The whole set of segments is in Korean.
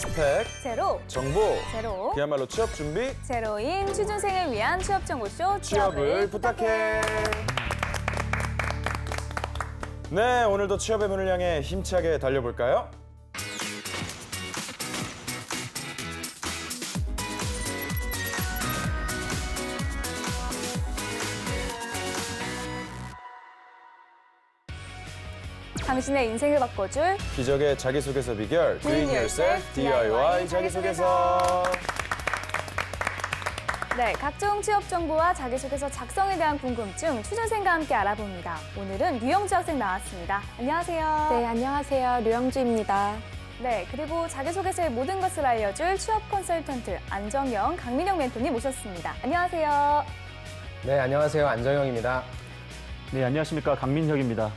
스펙, 제로, 정보, 제로, 그야말로 취업 준비, 제로인 취준생을 위한 취업정보쇼 취업을 부탁해. 네, 오늘도 취업의 문을 향해 힘차게 달려볼까요? 당신의 인생을 바꿔줄 기적의 자기소개서 비결, Doing Yourself DIY 자기소개서. 네, 각종 취업 정보와 자기소개서 작성에 대한 궁금증 취준생과 함께 알아봅니다. 오늘은 류영주 학생 나왔습니다. 안녕하세요. 네, 안녕하세요. 류영주입니다. 네, 그리고 자기소개서의 모든 것을 알려줄 취업 컨설턴트 안정영, 강민영 멘토님 모셨습니다. 안녕하세요. 네, 안녕하세요. 안정영입니다. 네, 안녕하십니까. 강민혁입니다.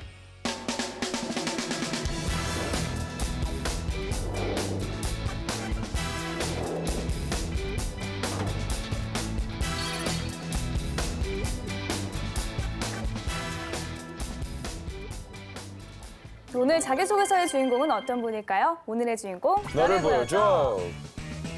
오늘 자기소개서의 주인공은 어떤 분일까요? 오늘의 주인공 너를 보여줘.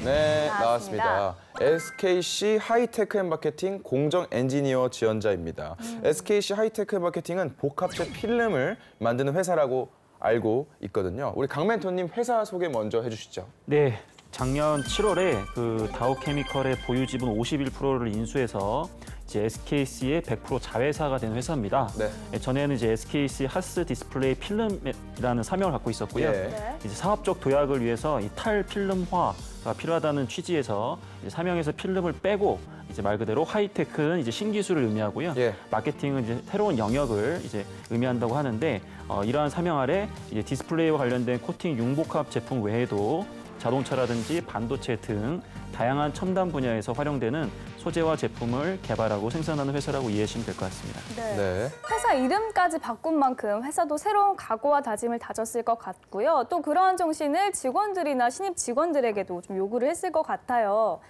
네, 나왔습니다. 나왔습니다. SKC 하이테크 앤 마케팅 공정 엔지니어 지원자입니다. SKC 하이테크 앤 마케팅은 복합재 필름을 만드는 회사라고 알고 있거든요. 우리 강 멘토님 회사 소개 먼저 해주시죠. 네, 작년 7월에 그 다우케미컬의 보유 지분 51%를 인수해서 이제 SKC의 100% 자회사가 된 회사입니다. 네. 전에는 이제 SKC 하스 디스플레이 필름이라는 사명을 갖고 있었고요. 예. 이제 사업적 도약을 위해서 이 탈필름화가 필요하다는 취지에서 이제 사명에서 필름을 빼고 이제 말 그대로 하이테크는 이제 신기술을 의미하고요. 예. 마케팅은 이제 새로운 영역을 이제 의미한다고 하는데 이러한 사명 아래 이제 디스플레이와 관련된 코팅 융복합 제품 외에도 자동차라든지 반도체 등 다양한 첨단 분야에서 활용되는 소재와 제품을 개발하고 생산하는 회사라고 이해하시면 될 것 같습니다. 네. 네. 회사 이름까지 바꾼 만큼 회사도 새로운 각오와 다짐을 다졌을 것 같고요. 또 그러한 정신을 직원들이나 신입 직원들에게도 좀 요구를 했을 것 같아요.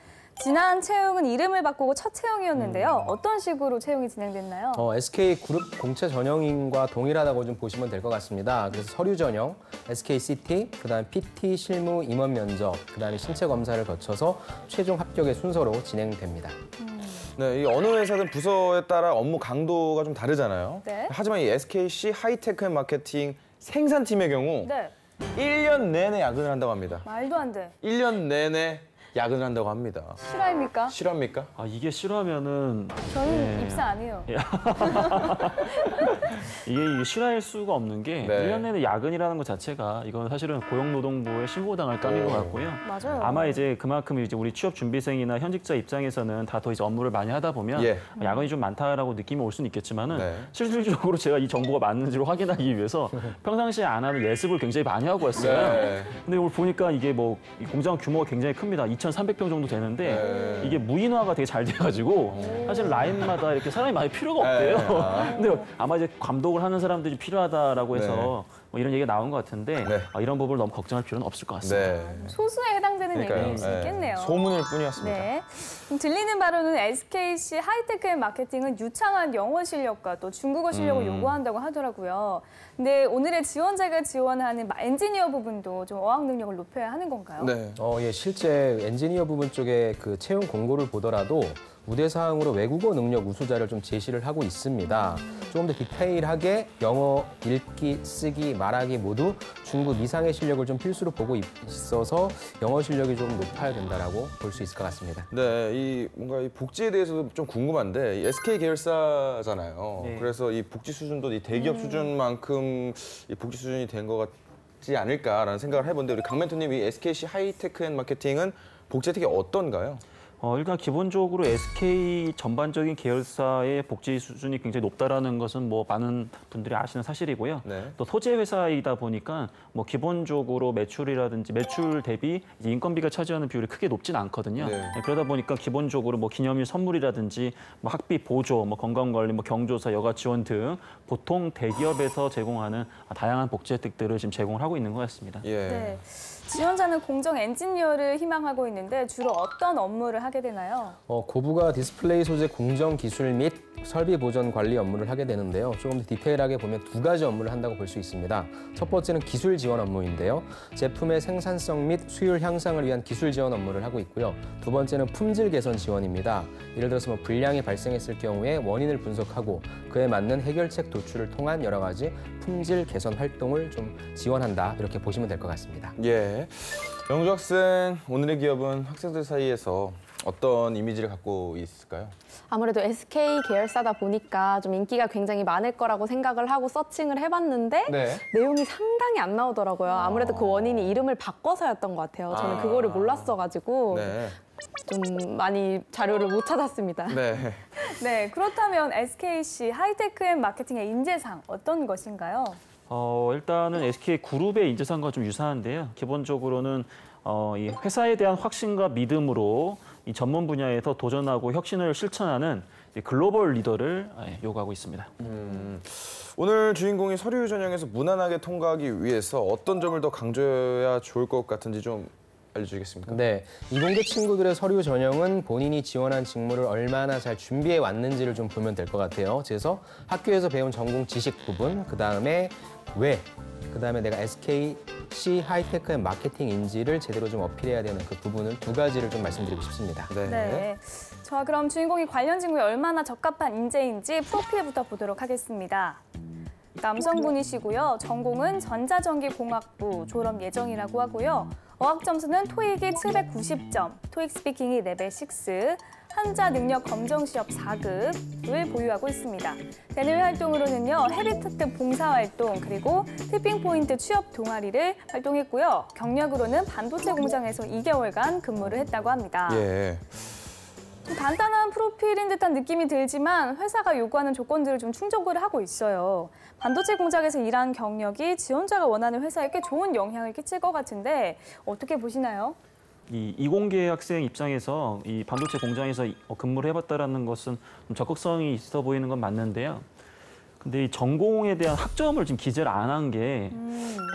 지난 채용은 이름을 바꾸고 첫 채용이었는데요. 어떤 식으로 채용이 진행됐나요? SK그룹 공채 전형인과 동일하다고 좀 보시면 될 것 같습니다. 그래서 서류 전형, SKCT, 그다음 PT 실무 임원 면접, 그다음에 신체 검사를 거쳐서 최종 합격의 순서로 진행됩니다. 네, 이 어느 회사든 부서에 따라 업무 강도가 좀 다르잖아요. 네. 하지만 이 SKC 하이테크 앤 마케팅 생산팀의 경우 네, 1년 내내 야근을 한다고 합니다. 말도 안 돼. 1년 내내 야근을 한다고 합니다. 실화입니까? 실합니까? 이게 싫어하면은 저는 네. 입사 안 해요. 이게 실화일 수가 없는 게 네. 1년 내내 야근이라는 것 자체가 이건 사실은 고용노동부에 신고당할 감인 것 같고요. 맞아요. 아마 이제 그만큼 이제 우리 취업 준비생이나 현직자 입장에서는 다 더 이제 업무를 많이 하다 보면 예. 야근이 좀 많다라고 느낌이 올 수는 있겠지만은 네. 실질적으로 제가 이 정보가 맞는지를 확인하기 위해서 평상시에 안 하는 예습을 굉장히 많이 하고 왔어요. 네. 근데 오늘 보니까 이게 뭐 이 공장 규모가 굉장히 큽니다. 2,300평 정도 되는데 네. 이게 무인화가 되게 잘 돼가지고 사실 라인마다 이렇게 사람이 많이 필요가 없대요. 네. 근데 아마 이제 감독을 하는 사람들이 필요하다라고 해서 뭐 이런 얘기가 나온 것 같은데 네. 이런 부분을 너무 걱정할 필요는 없을 것 같습니다. 네. 소수에 해당되는 그러니까요. 얘기일 수 있겠네요. 소문일 뿐이었습니다. 네. 들리는 바로는 SKC 하이테크 앤 마케팅은 유창한 영어 실력과 또 중국어 실력을 요구한다고 하더라고요. 근데 오늘의 지원자가 지원하는 엔지니어 부분도 좀 어학 능력을 높여야 하는 건가요? 네. 예, 실제 엔지니어 부분 쪽에 그 채용 공고를 보더라도 우대사항으로 외국어 능력 우수자를 좀 제시를 하고 있습니다. 조금 더 디테일하게 영어 읽기, 쓰기, 말하기 모두 중급 이상의 실력을 좀 필수로 보고 있어서 영어 실력이 좀 높아야 된다라고 볼 수 있을 것 같습니다. 네, 이 뭔가 이 복지에 대해서도 좀 궁금한데 이 SK 계열사잖아요. 네. 그래서 이 복지 수준도 이 대기업 수준만큼 이 복지 수준이 된 것 같지 않을까라는 생각을 해본데 우리 강 멘토님 이 SKC 하이테크 앤 마케팅은 복지 혜택이 어떤가요? 일단 기본적으로 SK 전반적인 계열사의 복지 수준이 굉장히 높다라는 것은 뭐 많은 분들이 아시는 사실이고요. 네. 또 소재 회사이다 보니까 뭐 기본적으로 매출이라든지 매출 대비 이제 인건비가 차지하는 비율이 크게 높진 않거든요. 네. 그러다 보니까 기본적으로 뭐 기념일 선물이라든지 뭐 학비 보조, 뭐 건강관리, 뭐 경조사, 여가 지원 등 보통 대기업에서 제공하는 다양한 복지 혜택들을 지금 제공을 하고 있는 것 같습니다. 예. 네. 지원자는 공정 엔지니어를 희망하고 있는데 주로 어떤 업무를 하게 되나요? 고부가 디스플레이 소재 공정 기술 및 설비 보전 관리 업무를 하게 되는데요. 조금 더 디테일하게 보면 두 가지 업무를 한다고 볼 수 있습니다. 첫 번째는 기술 지원 업무인데요. 제품의 생산성 및 수율 향상을 위한 기술 지원 업무를 하고 있고요. 두 번째는 품질 개선 지원입니다. 예를 들어서 불량이 발생했을 경우에 원인을 분석하고 그에 맞는 해결책 도출을 통한 여러 가지 품질 개선 활동을 좀 지원한다. 이렇게 보시면 될 것 같습니다. 예. 영주 학생, 오늘의 기업은 학생들 사이에서 어떤 이미지를 갖고 있을까요? 아무래도 SK 계열사다 보니까 좀 인기가 굉장히 많을 거라고 생각을 하고 서칭을 해봤는데 네. 내용이 상당히 안 나오더라고요. 아무래도 그 원인이 이름을 바꿔서였던 것 같아요. 저는 그거를 몰랐어가지고 네. 좀 많이 자료를 못 찾았습니다. 네. 네, 그렇다면 SKC 하이테크앤마케팅의 인재상 어떤 것인가요? 일단은 SK 그룹의 인재상과 좀 유사한데요. 기본적으로는 이 회사에 대한 확신과 믿음으로 이 전문 분야에서 도전하고 혁신을 실천하는 글로벌 리더를 요구하고 있습니다. 오늘 주인공이 서류 전형에서 무난하게 통과하기 위해서 어떤 점을 더 강조해야 좋을 것 같은지 좀 알려주시겠습니까? 네, 이공계 친구들의 서류 전형은 본인이 지원한 직무를 얼마나 잘 준비해 왔는지를 좀 보면 될 것 같아요. 그래서 학교에서 배운 전공 지식 부분, 그다음에 그다음에 내가 SKC 하이테크 앤 마케팅인지를 제대로 좀 어필해야 되는 그 부분을 두 가지를 좀 말씀드리고 싶습니다. 네. 자, 그럼 주인공이 관련 직무에 얼마나 적합한 인재인지 프로필부터 보도록 하겠습니다. 남성분이시고요. 전공은 전자전기공학부 졸업 예정이라고 하고요. 어학 점수는 토익이 790점, 토익 스피킹이 레벨 6, 한자 능력 검정 시험 4급을 보유하고 있습니다. 대내외 활동으로는요, 헤비트트 봉사활동 그리고 티핑포인트 취업 동아리를 활동했고요. 경력으로는 반도체 공장에서 2개월간 근무를 했다고 합니다. 예. 좀 간단한 프로필인 듯한 느낌이 들지만 회사가 요구하는 조건들을 좀 충족을 하고 있어요. 반도체 공장에서 일한 경력이 지원자가 원하는 회사에 꽤 좋은 영향을 끼칠 것 같은데 어떻게 보시나요? 이 이공계 학생 입장에서 이 반도체 공장에서 근무를 해봤다라는 것은 좀 적극성이 있어 보이는 건 맞는데요. 근데 이 전공에 대한 학점을 지금 기재를 안 한 게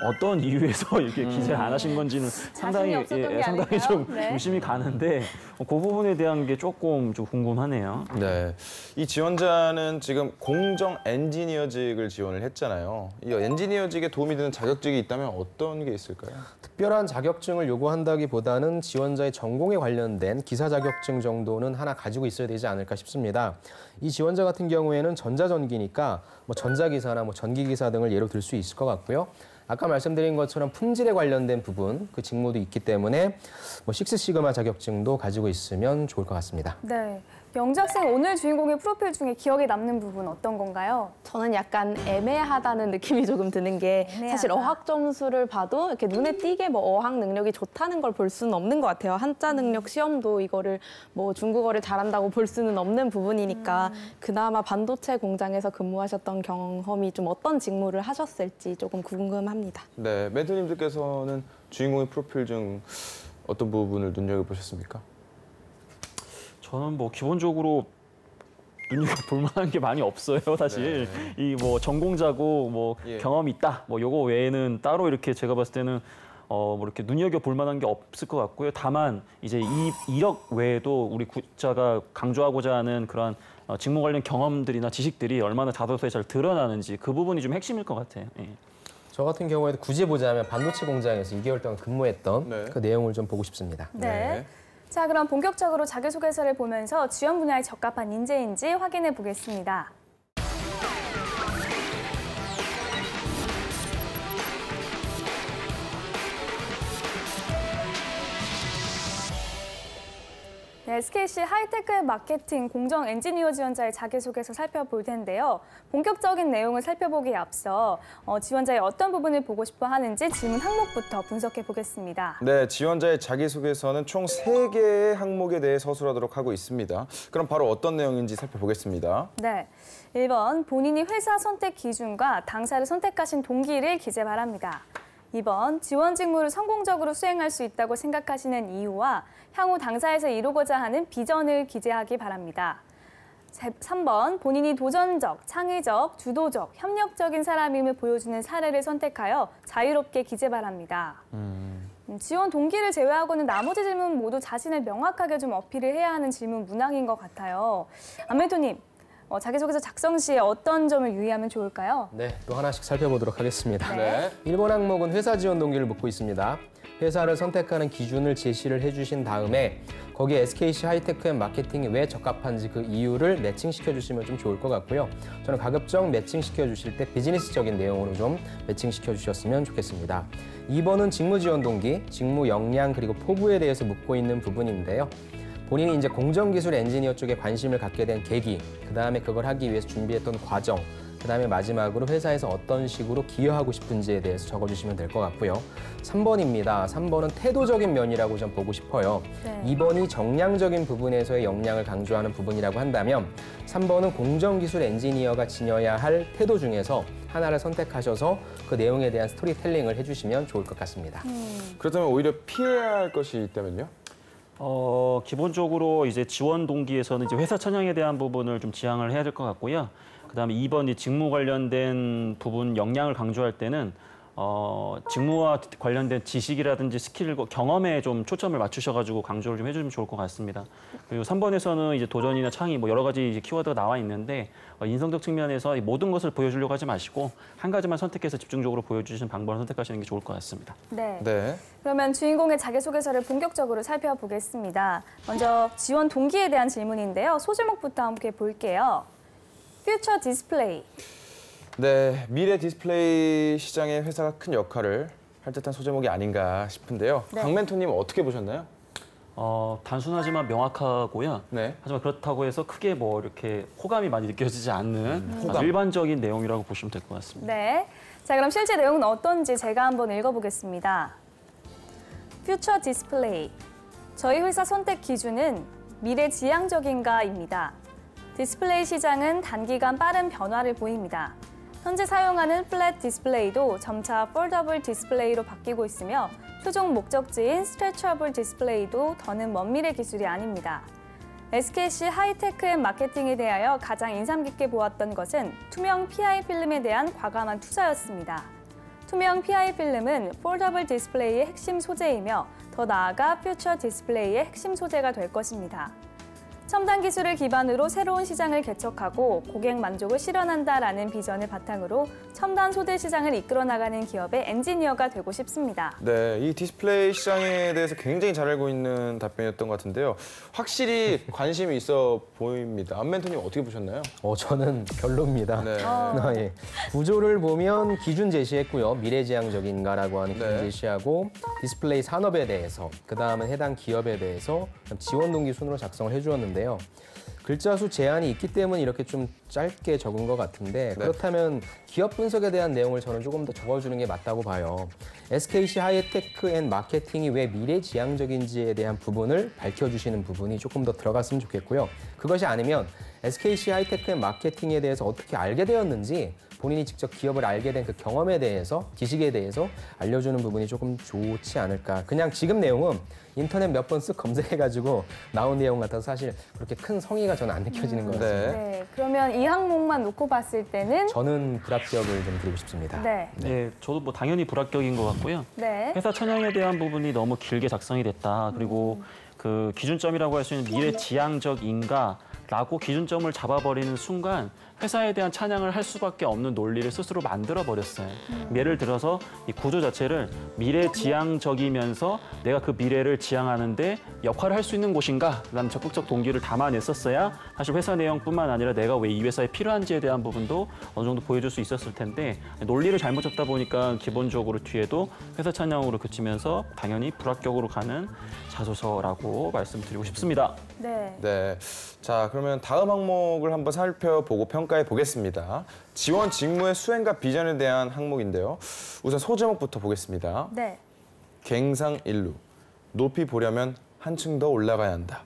어떤 이유에서 이렇게 기재를 안 하신 건지는 상당히 상당히 좀 네. 의심이 가는데 그 부분에 대한 게 조금 좀 궁금하네요. 네. 이 지원자는 지금 공정 엔지니어직을 지원을 했잖아요. 이 엔지니어직에 도움이 되는 자격증이 있다면 어떤 게 있을까요? 특별한 자격증을 요구한다기보다는 지원자의 전공에 관련된 기사 자격증 정도는 하나 가지고 있어야 되지 않을까 싶습니다. 이 지원자 같은 경우에는 전자전기니까 뭐 전자기사나 뭐 전기기사 등을 예로 들 수 있을 것 같고요. 아까 말씀드린 것처럼 품질에 관련된 부분, 그 직무도 있기 때문에 뭐 식스시그마 자격증도 가지고 있으면 좋을 것 같습니다. 네. 영주 학생 오늘 주인공의 프로필 중에 기억에 남는 부분 어떤 건가요? 저는 약간 애매하다는 느낌이 조금 드는 게 사실 애매하다. 어학 점수를 봐도 이렇게 눈에 띄게 뭐 어학 능력이 좋다는 걸 볼 수는 없는 것 같아요. 한자 능력 시험도 이거를 뭐 중국어를 잘한다고 볼 수는 없는 부분이니까 그나마 반도체 공장에서 근무하셨던 경험이 좀 어떤 직무를 하셨을지 조금 궁금합니다. 네. 멘토님들께서는 주인공의 프로필 중 어떤 부분을 눈여겨보셨습니까? 저는 뭐 기본적으로 눈여겨볼 만한 게 많이 없어요, 사실. 이 뭐 전공자고 뭐 예. 경험이 있다. 뭐 요거 외에는 따로 이렇게 제가 봤을 때는 뭐 이렇게 눈여겨볼 만한 게 없을 것 같고요. 다만 이제 이 이력 외에도 우리 구자가 강조하고자 하는 그런 직무 관련 경험들이나 지식들이 얼마나 자소서에 잘 드러나는지 그 부분이 좀 핵심일 것 같아요. 예. 저 같은 경우에도 굳이 보자면 반도체 공장에서 2개월 동안 근무했던 네. 그 내용을 좀 보고 싶습니다. 네. 자, 그럼 본격적으로 자기소개서를 보면서 지원 분야에 적합한 인재인지 확인해 보겠습니다. 네, SKC 하이테크 마케팅 공정 엔지니어 지원자의 자기소개서 살펴볼 텐데요. 본격적인 내용을 살펴보기에 앞서 지원자의 어떤 부분을 보고 싶어 하는지 질문 항목부터 분석해 보겠습니다. 네, 지원자의 자기소개서는 총 3개의 항목에 대해 서술하도록 하고 있습니다. 그럼 바로 어떤 내용인지 살펴보겠습니다. 네, 1번 본인이 회사 선택 기준과 당사를 선택하신 동기를 기재 바랍니다. 2번 지원 직무를 성공적으로 수행할 수 있다고 생각하시는 이유와 향후 당사에서 이루고자 하는 비전을 기재하기 바랍니다. 3번 본인이 도전적, 창의적, 주도적, 협력적인 사람임을 보여주는 사례를 선택하여 자유롭게 기재 바랍니다. 지원 동기를 제외하고는 나머지 질문 모두 자신을 명확하게 좀 어필을 해야 하는 질문 문항인 것 같아요. 안멘토님, 자기소개서 작성 시에 어떤 점을 유의하면 좋을까요? 네, 또 하나씩 살펴보도록 하겠습니다. 네. 1번 항목은 회사 지원 동기를 묻고 있습니다. 회사를 선택하는 기준을 제시를 해주신 다음에 거기에 SKC 하이테크앤마케팅이 왜 적합한지 그 이유를 매칭시켜 주시면 좀 좋을 것 같고요. 저는 가급적 매칭시켜 주실 때 비즈니스적인 내용으로 좀 매칭시켜 주셨으면 좋겠습니다. 2번은 직무 지원 동기, 직무 역량 그리고 포부에 대해서 묻고 있는 부분인데요. 본인이 이제 공정기술 엔지니어 쪽에 관심을 갖게 된 계기, 그다음에 그걸 하기 위해서 준비했던 과정, 그다음에 마지막으로 회사에서 어떤 식으로 기여하고 싶은지에 대해서 적어주시면 될 것 같고요. 3번입니다. 3번은 태도적인 면이라고 좀 보고 싶어요. 네. 2번이 정량적인 부분에서의 역량을 강조하는 부분이라고 한다면 3번은 공정기술 엔지니어가 지녀야 할 태도 중에서 하나를 선택하셔서 그 내용에 대한 스토리텔링을 해주시면 좋을 것 같습니다. 그렇다면 오히려 피해야 할 것이 있다면요? 기본적으로 이제 지원 동기에서는 이제 회사 찬양에 대한 부분을 좀 지향을 해야 될 것 같고요. 그다음에 2번 이 직무 관련된 부분 역량을 강조할 때는 직무와 관련된 지식이라든지 스킬, 경험에 좀 초점을 맞추셔가지고 강조를 좀 해주시면 좋을 것 같습니다. 그리고 3번에서는 이제 도전이나 창의 뭐 여러 가지 이제 키워드가 나와 있는데 인성적 측면에서 이 모든 것을 보여주려고 하지 마시고 한 가지만 선택해서 집중적으로 보여주시는 방법을 선택하시는 게 좋을 것 같습니다. 네. 네. 그러면 주인공의 자기소개서를 본격적으로 살펴보겠습니다. 먼저 지원 동기에 대한 질문인데요. 소제목부터 함께 볼게요. 퓨처 디스플레이. 네, 미래 디스플레이 시장에 회사가 큰 역할을 할 듯한 소제목이 아닌가 싶은데요. 네. 강멘토님 어떻게 보셨나요? 단순하지만 명확하고요. 네. 하지만 그렇다고 해서 크게 뭐 이렇게 호감이 많이 느껴지지 않는 아주 호감. 일반적인 내용이라고 보시면 될 것 같습니다. 네. 자, 그럼 실제 내용은 어떤지 제가 한번 읽어보겠습니다. 퓨처 디스플레이. 저희 회사 선택 기준은 미래지향적인가입니다. 디스플레이 시장은 단기간 빠른 변화를 보입니다. 현재 사용하는 플랫 디스플레이도 점차 폴더블 디스플레이로 바뀌고 있으며 최종 목적지인 스트레처블 디스플레이도 더는 먼 미래 기술이 아닙니다. SKC 하이테크앤마케팅에 대하여 가장 인상 깊게 보았던 것은 투명 PI 필름에 대한 과감한 투자였습니다. 투명 PI 필름은 폴더블 디스플레이의 핵심 소재이며 더 나아가 퓨처 디스플레이의 핵심 소재가 될 것입니다. 첨단 기술을 기반으로 새로운 시장을 개척하고 고객 만족을 실현한다라는 비전을 바탕으로 첨단 소재 시장을 이끌어 나가는 기업의 엔지니어가 되고 싶습니다. 네, 이 디스플레이 시장에 대해서 굉장히 잘 알고 있는 답변이었던 것 같은데요. 확실히 관심이 있어 보입니다. 안멘토님 어떻게 보셨나요? 저는 별로입니다. 네. 예. 구조를 보면 기준 제시했고요. 미래지향적인가라고 하는 기준 네. 제시하고 디스플레이 산업에 대해서, 그다음은 해당 기업에 대해서 지원 동기 순으로 작성을 해주었는데요. 글자 수 제한이 있기 때문에 이렇게 좀 짧게 적은 것 같은데 네. 그렇다면 기업 분석에 대한 내용을 저는 조금 더 적어주는 게 맞다고 봐요. SKC 하이테크앤마케팅이 왜 미래지향적인지에 대한 부분을 밝혀주시는 부분이 조금 더 들어갔으면 좋겠고요. 그것이 아니면 SKC 하이테크앤마케팅에 대해서 어떻게 알게 되었는지 본인이 직접 기업을 알게 된 그 경험에 대해서, 지식에 대해서 알려주는 부분이 조금 좋지 않을까. 그냥 지금 내용은 인터넷 몇 번 쓱 검색해가지고 나온 내용 같아서 사실 그렇게 큰 성의가 저는 안 느껴지는 것 같습니다. 네. 네, 그러면 이 항목만 놓고 봤을 때는 저는 불합격을 좀 드리고 싶습니다. 네, 네, 저도 뭐 당연히 불합격인 것 같고요. 네, 회사 찬양에 대한 부분이 너무 길게 작성이 됐다. 그리고 그 기준점이라고 할 수 있는 미래지향적인가라고 기준점을 잡아버리는 순간 회사에 대한 찬양을 할 수밖에 없는 논리를 스스로 만들어버렸어요. 예를 들어서 이 구조 자체를 미래지향적이면서 내가 그 미래를 지향하는데 역할을 할 수 있는 곳인가? 그다음 적극적 동기를 담아냈었어야 사실 회사 내용뿐만 아니라 내가 왜 이 회사에 필요한지에 대한 부분도 어느 정도 보여줄 수 있었을 텐데 논리를 잘못 잡다 보니까 기본적으로 뒤에도 회사 찬양으로 그치면서 당연히 불합격으로 가는 자소서라고 말씀드리고 싶습니다. 네. 네. 자, 그러면 다음 항목을 한번 살펴보고 평가해 보겠습니다. 지원 직무의 수행과 비전에 대한 항목인데요. 우선 소제목부터 보겠습니다. 네. 갱상일루. 높이 보려면 한층 더 올라가야 한다.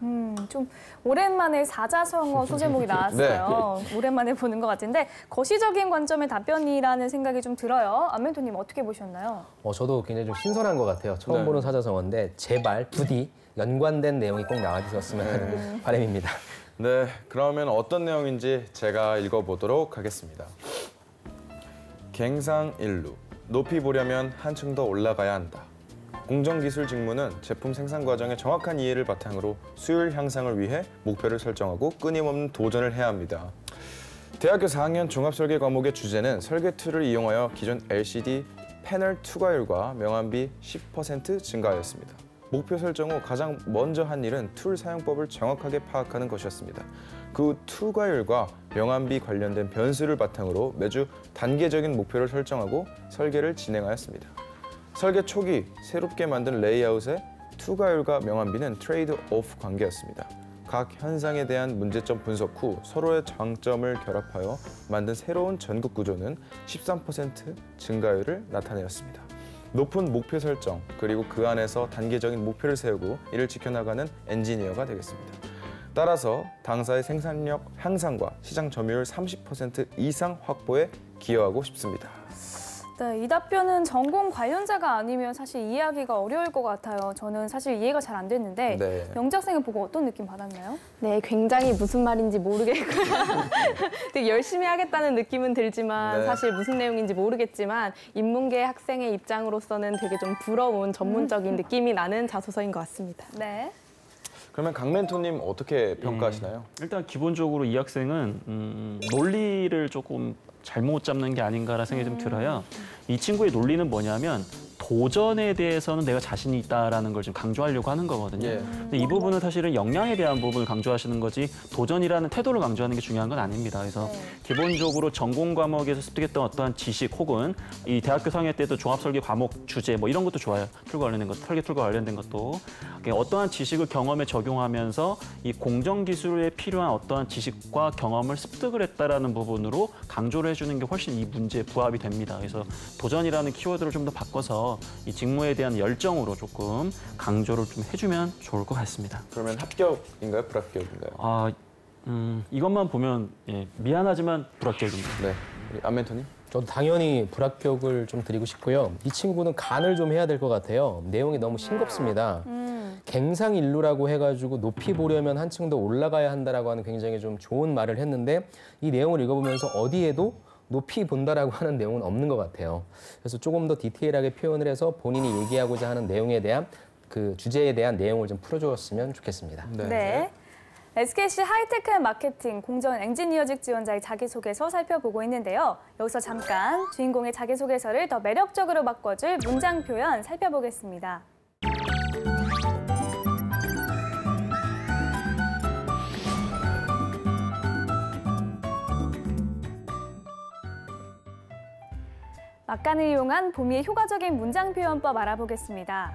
좀 오랜만에 사자성어 소제목이 나왔어요. 오랜만에 보는 것 같은데 거시적인 관점의 답변이라는 생각이 좀 들어요. 안멘토님 어떻게 보셨나요? 저도 굉장히 좀 신선한 것 같아요. 처음 네. 보는 사자성어인데 제발 부디 연관된 내용이 꼭 나와주셨으면 하는 바람입니다. 네, 그러면 어떤 내용인지 제가 읽어보도록 하겠습니다. 갱상일루. 높이 보려면 한층 더 올라가야 한다. 공정기술 직무는 제품 생산 과정의 정확한 이해를 바탕으로 수율 향상을 위해 목표를 설정하고 끊임없는 도전을 해야 합니다. 대학교 4학년 종합설계 과목의 주제는 설계 툴을 이용하여 기존 LCD 패널 투과율과 명암비 10% 증가하였습니다. 목표 설정 후 가장 먼저 한 일은 툴 사용법을 정확하게 파악하는 것이었습니다. 그 후 투과율과 명암비 관련된 변수를 바탕으로 매주 단계적인 목표를 설정하고 설계를 진행하였습니다. 설계 초기 새롭게 만든 레이아웃의 투과율과 명암비는 트레이드 오프 관계였습니다. 각 현상에 대한 문제점 분석 후 서로의 장점을 결합하여 만든 새로운 전국 구조는 13% 증가율을 나타내었습니다. 높은 목표 설정, 그리고 그 안에서 단계적인 목표를 세우고 이를 지켜나가는 엔지니어가 되겠습니다. 따라서 당사의 생산력 향상과 시장 점유율 30% 이상 확보에 기여하고 싶습니다. 네, 이 답변은 전공 관련자가 아니면 사실 이해하기가 어려울 것 같아요. 저는 사실 이해가 잘 안 됐는데 네. 영작생을 보고 어떤 느낌 받았나요? 네, 굉장히 무슨 말인지 모르겠고요. 되게 열심히 하겠다는 느낌은 들지만 네. 사실 무슨 내용인지 모르겠지만 인문계 학생의 입장으로서는 되게 좀 부러운 전문적인 느낌이 나는 자소서인 것 같습니다. 네. 그러면 강멘토님 어떻게 평가하시나요? 일단 기본적으로 이 학생은 논리를 조금 잘못 잡는 게 아닌가라는 생각이 좀 들어요. 이 친구의 논리는 뭐냐면 도전에 대해서는 내가 자신이 있다라는 걸 좀 강조하려고 하는 거거든요. 예. 근데 이 부분은 사실은 역량에 대한 부분을 강조하시는 거지 도전이라는 태도를 강조하는 게 중요한 건 아닙니다. 그래서 기본적으로 전공 과목에서 습득했던 어떠한 지식 혹은 이 대학교 4학년 때도 종합설계 과목 주제 뭐 이런 것도 좋아요. 툴과 관련된 것, 설계 툴과 관련된 것도 어떠한 지식을 경험에 적용하면서 이 공정기술에 필요한 어떠한 지식과 경험을 습득을 했다라는 부분으로 강조를 해주는 게 훨씬 이 문제에 부합이 됩니다. 그래서 도전이라는 키워드를 좀 더 바꿔서 이 직무에 대한 열정으로 조금 강조를 좀 해주면 좋을 것 같습니다. 그러면 합격인가요? 불합격인가요? 이것만 보면 미안하지만 불합격입니다. 네, 우리 안멘토님? 저도 당연히 불합격을 좀 드리고 싶고요. 이 친구는 간을 좀 해야 될 것 같아요. 내용이 너무 싱겁습니다. 갱상일루라고 해가지고 높이 보려면 한층 더 올라가야 한다라고 하는 굉장히 좀 좋은 말을 했는데 이 내용을 읽어보면서 어디에도 높이 본다라고 하는 내용은 없는 것 같아요. 그래서 조금 더 디테일하게 표현을 해서 본인이 얘기하고자 하는 내용에 대한 그 주제에 대한 내용을 좀 풀어주었으면 좋겠습니다. 네. SKC 하이테크 앤 마케팅 공정 엔지니어직 지원자의 자기소개서 살펴보고 있는데요. 여기서 잠깐 주인공의 자기소개서를 더 매력적으로 바꿔줄 문장 표현 살펴보겠습니다. 막간을 이용한 봄이의 효과적인 문장 표현법 알아보겠습니다.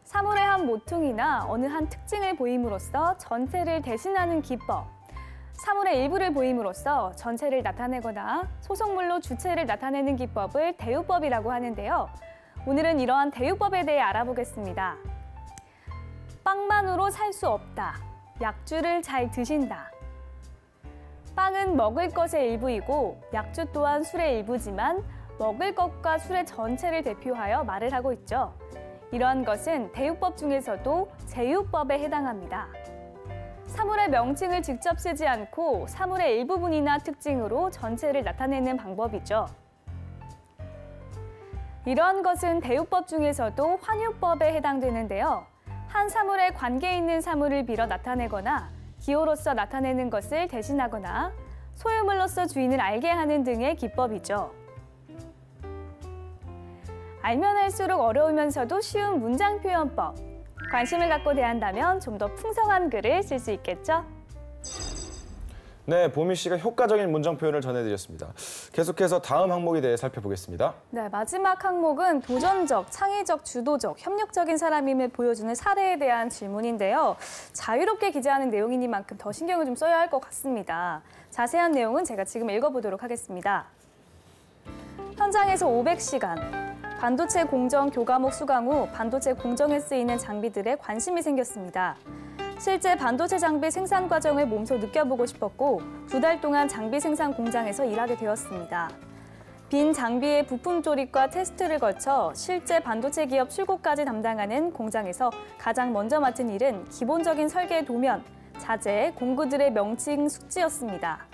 사물의 한 모퉁이나 어느 한 특징을 보임으로써 전체를 대신하는 기법, 사물의 일부를 보임으로써 전체를 나타내거나 소속물로 주체를 나타내는 기법을 대우법이라고 하는데요. 오늘은 이러한 대우법에 대해 알아보겠습니다. 빵만으로 살 수 없다. 약주를 잘 드신다. 빵은 먹을 것의 일부이고 약주 또한 술의 일부지만 먹을 것과 술의 전체를 대표하여 말을 하고 있죠. 이러한 것은 대우법 중에서도 제유법에 해당합니다. 사물의 명칭을 직접 쓰지 않고 사물의 일부분이나 특징으로 전체를 나타내는 방법이죠. 이러한 것은 대우법 중에서도 환유법에 해당되는데요. 한 사물에 관계 있는 사물을 빌어 나타내거나 기호로서 나타내는 것을 대신하거나 소유물로서 주인을 알게 하는 등의 기법이죠. 알면 할수록 어려우면서도 쉬운 문장 표현법. 관심을 갖고 대한다면 좀 더 풍성한 글을 쓸 수 있겠죠? 네, 보미 씨가 효과적인 문장 표현을 전해드렸습니다. 계속해서 다음 항목에 대해 살펴보겠습니다. 네, 마지막 항목은 도전적, 창의적, 주도적, 협력적인 사람임을 보여주는 사례에 대한 질문인데요. 자유롭게 기재하는 내용이니만큼 더 신경을 좀 써야 할 것 같습니다. 자세한 내용은 제가 지금 읽어보도록 하겠습니다. 현장에서 500시간. 반도체 공정 교과목 수강 후 반도체 공정에 쓰이는 장비들에 관심이 생겼습니다. 실제 반도체 장비 생산 과정을 몸소 느껴보고 싶었고 2달 동안 장비 생산 공장에서 일하게 되었습니다. 빈 장비의 부품 조립과 테스트를 거쳐 실제 반도체 기업 출고까지 담당하는 공장에서 가장 먼저 맡은 일은 기본적인 설계 도면, 자재, 공구들의 명칭 숙지였습니다.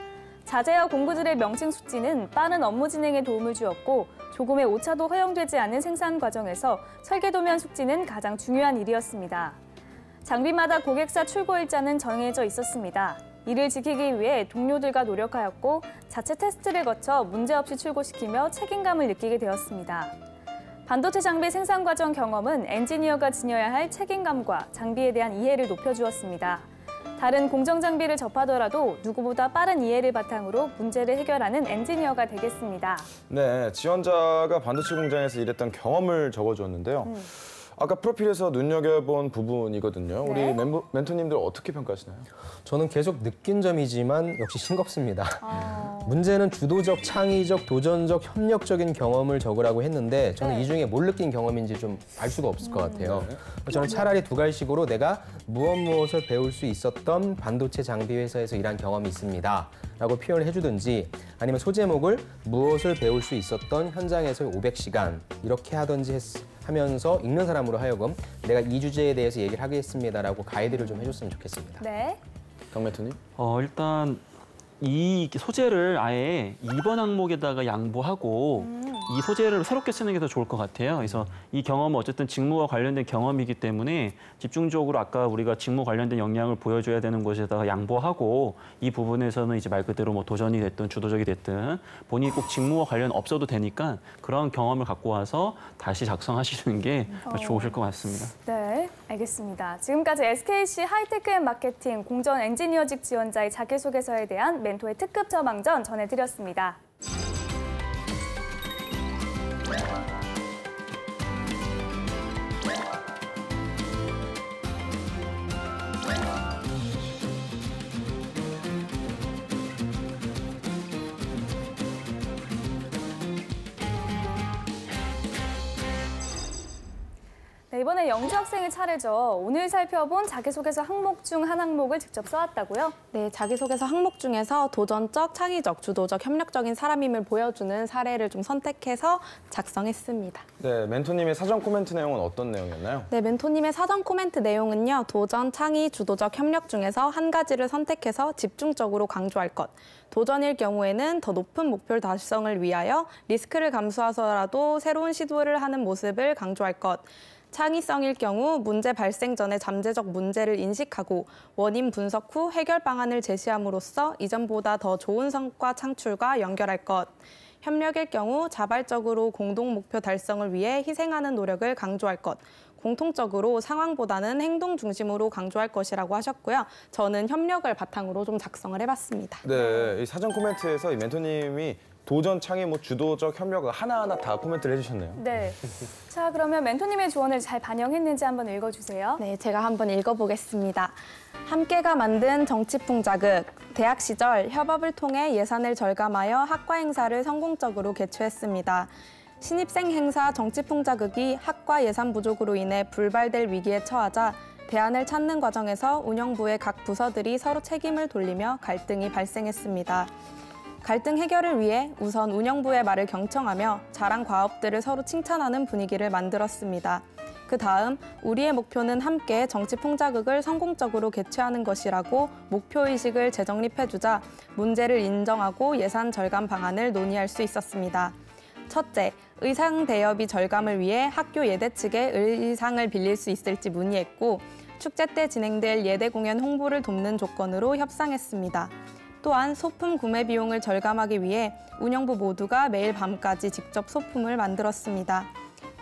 자재와 공구들의 명칭 숙지는 빠른 업무 진행에 도움을 주었고 도금의 오차도 허용되지 않은 생산 과정에서 설계도면 숙지는 가장 중요한 일이었습니다. 장비마다 고객사 출고 일자는 정해져 있었습니다. 이를 지키기 위해 동료들과 노력하였고 자체 테스트를 거쳐 문제없이 출고시키며 책임감을 느끼게 되었습니다. 반도체 장비 생산 과정 경험은 엔지니어가 지녀야 할 책임감과 장비에 대한 이해를 높여주었습니다. 다른 공정 장비를 접하더라도 누구보다 빠른 이해를 바탕으로 문제를 해결하는 엔지니어가 되겠습니다. 네, 지원자가 반도체 공장에서 일했던 경험을 적어주었는데요. 아까 프로필에서 눈여겨본 부분이거든요. 우리 네. 멘토님들 어떻게 평가하시나요? 저는 계속 느낀 점이지만 역시 싱겁습니다. 문제는 주도적, 창의적, 도전적, 협력적인 경험을 적으라고 했는데 저는 네. 이 중에 뭘 느낀 경험인지 좀 알 수가 없을 것 같아요. 저는 차라리 두 갈식으로 내가 무엇을 배울 수 있었던 반도체 장비 회사에서 일한 경험이 있습니다. 라고 표현을 해주든지 아니면 소제목을 무엇을 배울 수 있었던 현장에서의 500시간 이렇게 하든지 하면서 읽는 사람으로 하여금 내가 이 주제에 대해서 얘기를 하겠습니다라고 가이드를 좀 해줬으면 좋겠습니다. 네. 강 멘토님? 일단 이 소재를 아예 2번 항목에다가 양보하고 이 소재를 새롭게 쓰는 게 더 좋을 것 같아요. 그래서 이 경험은 어쨌든 직무와 관련된 경험이기 때문에 집중적으로 아까 우리가 직무 관련된 역량을 보여줘야 되는 곳에다가 양보하고 이 부분에서는 이제 말 그대로 뭐 도전이 됐든 주도적이 됐든 본인이 꼭 직무와 관련 없어도 되니까 그런 경험을 갖고 와서 다시 작성하시는 게 좋으실 것 같습니다. 네, 알겠습니다. 지금까지 SKC 하이테크 앤 마케팅 공정 엔지니어직 지원자의 자기소개서에 대한 멘토의 특급 처방전 전해드렸습니다. 네, 이번에 영주 학생의 차례죠. 오늘 살펴본 자기소개서 항목 중 한 항목을 직접 써왔다고요? 네, 자기소개서 항목 중에서 도전적, 창의적, 주도적, 협력적인 사람임을 보여주는 사례를 좀 선택해서 작성했습니다. 네, 멘토님의 사전 코멘트 내용은 어떤 내용이었나요? 네, 멘토님의 사전 코멘트 내용은요. 도전, 창의, 주도적, 협력 중에서 한 가지를 선택해서 집중적으로 강조할 것. 도전일 경우에는 더 높은 목표 달성을 위하여 리스크를 감수하서라도 새로운 시도를 하는 모습을 강조할 것. 창의성일 경우 문제 발생 전에 잠재적 문제를 인식하고 원인 분석 후 해결 방안을 제시함으로써 이전보다 더 좋은 성과 창출과 연결할 것. 협력일 경우 자발적으로 공동 목표 달성을 위해 희생하는 노력을 강조할 것. 공통적으로 상황보다는 행동 중심으로 강조할 것이라고 하셨고요. 저는 협력을 바탕으로 좀 작성을 해봤습니다. 네, 이 사전 코멘트에서 이 멘토님이 도전, 창의, 주도적 협력을 하나하나 다 코멘트를 해주셨네요. 네. 자, 그러면 멘토님의 조언을 잘 반영했는지 한번 읽어주세요. 네, 제가 한번 읽어보겠습니다. 함께가 만든 정치풍자극. 대학 시절 협업을 통해 예산을 절감하여 학과 행사를 성공적으로 개최했습니다. 신입생 행사 정치풍자극이 학과 예산 부족으로 인해 불발될 위기에 처하자 대안을 찾는 과정에서 운영부의 각 부서들이 서로 책임을 돌리며 갈등이 발생했습니다. 갈등 해결을 위해 우선 운영부의 말을 경청하며 잘한 과업들을 서로 칭찬하는 분위기를 만들었습니다. 그 다음 우리의 목표는 함께 정치풍자극을 성공적으로 개최하는 것이라고 목표의식을 재정립해주자 문제를 인정하고 예산 절감 방안을 논의할 수 있었습니다. 첫째, 의상 대여비 절감을 위해 학교 예대 측에 의상을 빌릴 수 있을지 문의했고 축제 때 진행될 예대 공연 홍보를 돕는 조건으로 협상했습니다. 또한 소품 구매 비용을 절감하기 위해 운영부 모두가 매일 밤까지 직접 소품을 만들었습니다.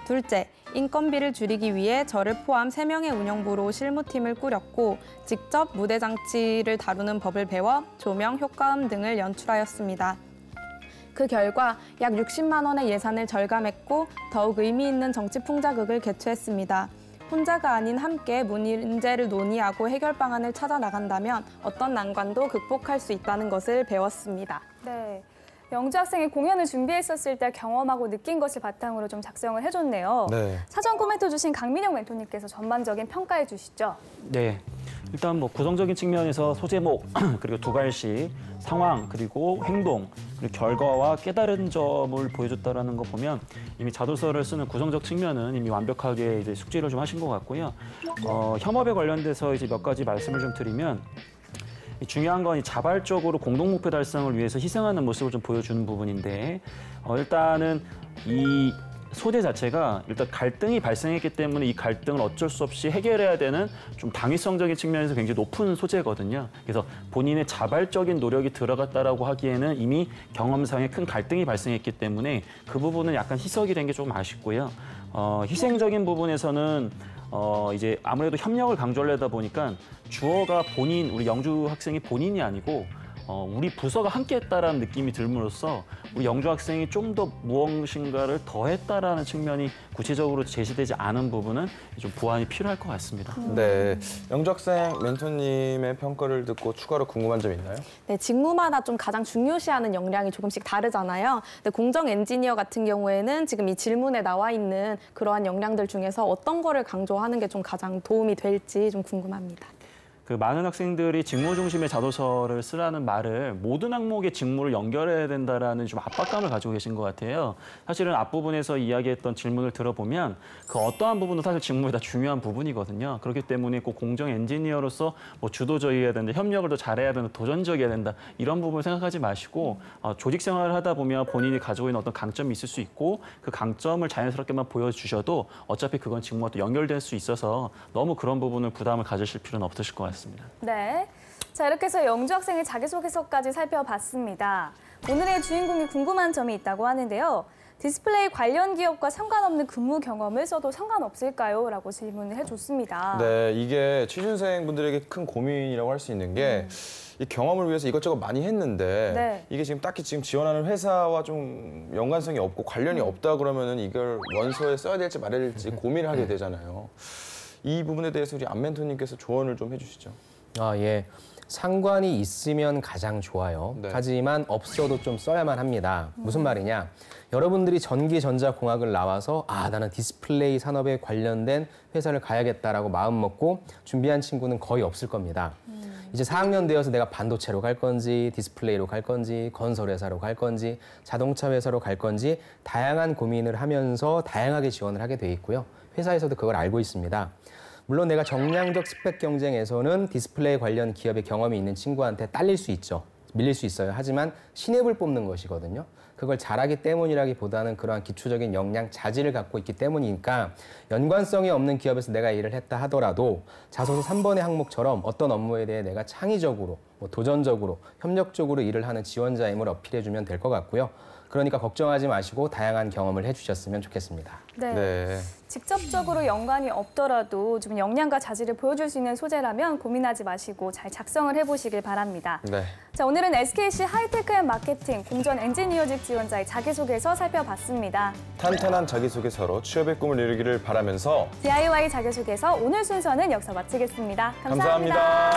둘째, 인건비를 줄이기 위해 저를 포함 3명의 운영부로 실무팀을 꾸렸고 직접 무대 장치를 다루는 법을 배워 조명, 효과음 등을 연출하였습니다. 그 결과 약 60만 원의 예산을 절감했고 더욱 의미 있는 정치풍자극을 개최했습니다. 혼자가 아닌 함께 문제를 논의하고 해결 방안을 찾아 나간다면 어떤 난관도 극복할 수 있다는 것을 배웠습니다. 네. 영주 학생이 공연을 준비했었을 때 경험하고 느낀 것을 바탕으로 좀 작성을 해줬네요. 네. 사전 코멘트 주신 강민영 멘토님께서 전반적인 평가해 주시죠. 네. 일단 뭐 구성적인 측면에서 소제목, 그리고 두 갈식, 상황, 그리고 행동, 그리고 결과와 깨달은 점을 보여줬다라는 거 보면 이미 자도서를 쓰는 구성적 측면은 이미 완벽하게 이제 숙지를 좀 하신 것 같고요. 협업에 관련돼서 이제 몇 가지 말씀을 좀 드리면 중요한 건 이 자발적으로 공동 목표 달성을 위해서 희생하는 모습을 좀 보여주는 부분인데 일단은 이 소재 자체가 일단 갈등이 발생했기 때문에 이 갈등을 어쩔 수 없이 해결해야 되는 좀 당위성적인 측면에서 굉장히 높은 소재거든요. 그래서 본인의 자발적인 노력이 들어갔다라고 하기에는 이미 경험상에 큰 갈등이 발생했기 때문에 그 부분은 약간 희석이 된 게 조금 아쉽고요. 희생적인 부분에서는 이제 아무래도 협력을 강조하려다 보니까 주어가 본인, 우리 영주 학생이 본인이 아니고 우리 부서가 함께했다라는 느낌이 들므로써 우리 영주 학생이 좀 더 무엇인가를 더했다라는 측면이 구체적으로 제시되지 않은 부분은 좀 보완이 필요할 것 같습니다. 네, 영주 학생 멘토님의 평가를 듣고 추가로 궁금한 점 있나요? 네, 직무마다 좀 가장 중요시하는 역량이 조금씩 다르잖아요. 근데 공정 엔지니어 같은 경우에는 지금 이 질문에 나와 있는 그러한 역량들 중에서 어떤 거를 강조하는 게 좀 가장 도움이 될지 좀 궁금합니다. 그 많은 학생들이 직무 중심의 자소서를 쓰라는 말을 모든 항목의 직무를 연결해야 된다라는 좀 압박감을 가지고 계신 것 같아요. 사실은 앞부분에서 이야기했던 질문을 들어보면 그 어떠한 부분도 사실 직무에 다 중요한 부분이거든요. 그렇기 때문에 꼭 공정 엔지니어로서 뭐 주도적이어야 된다, 협력을 더 잘해야 된다, 도전적이어야 된다 이런 부분을 생각하지 마시고 조직 생활을 하다 보면 본인이 가지고 있는 어떤 강점이 있을 수 있고 그 강점을 자연스럽게만 보여주셔도 어차피 그건 직무와 또 연결될 수 있어서 너무 그런 부분을 부담을 가지실 필요는 없으실 것 같습니다. 네. 자, 이렇게 해서 영주 학생의 자기소개서까지 살펴봤습니다. 오늘의 주인공이 궁금한 점이 있다고 하는데요. 디스플레이 관련 기업과 상관없는 근무 경험을 써도 상관없을까요? 라고 질문을 해줬습니다. 네, 이게 취준생분들에게 큰 고민이라고 할 수 있는 게 이 경험을 위해서 이것저것 많이 했는데 네. 이게 지금 딱히 지금 지원하는 회사와 좀 연관성이 없고 관련이 없다 그러면은 이걸 원서에 써야 될지 말아야 될지 고민을 하게 되잖아요. 이 부분에 대해서 우리 안 멘토님께서 조언을 좀 해주시죠. 예. 상관이 있으면 가장 좋아요. 네. 하지만 없어도 좀 써야만 합니다. 무슨 말이냐? 여러분들이 전기전자공학을 나와서 나는 디스플레이 산업에 관련된 회사를 가야겠다라고 마음 먹고 준비한 친구는 거의 없을 겁니다. 이제 4학년 되어서 내가 반도체로 갈 건지 디스플레이로 갈 건지 건설회사로 갈 건지 자동차 회사로 갈 건지 다양한 고민을 하면서 다양하게 지원을 하게 돼 있고요. 회사에서도 그걸 알고 있습니다. 물론 내가 정량적 스펙 경쟁에서는 디스플레이 관련 기업의 경험이 있는 친구한테 딸릴 수 있죠. 밀릴 수 있어요. 하지만 신입을 뽑는 것이거든요. 그걸 잘하기 때문이라기보다는 그러한 기초적인 역량, 자질을 갖고 있기 때문이니까 연관성이 없는 기업에서 내가 일을 했다 하더라도 자소서 3번의 항목처럼 어떤 업무에 대해 내가 창의적으로, 도전적으로, 협력적으로 일을 하는 지원자임을 어필해주면 될 것 같고요. 그러니까 걱정하지 마시고 다양한 경험을 해주셨으면 좋겠습니다. 네. 네. 직접적으로 연관이 없더라도 좀 역량과 자질을 보여줄 수 있는 소재라면 고민하지 마시고 잘 작성을 해보시길 바랍니다. 네. 자, 오늘은 SKC 하이테크앤마케팅 공정 엔지니어직 지원자의 자기소개서 살펴봤습니다. 탄탄한 자기소개서로 취업의 꿈을 이루기를 바라면서 DIY 자기소개서 오늘 순서는 여기서 마치겠습니다. 감사합니다.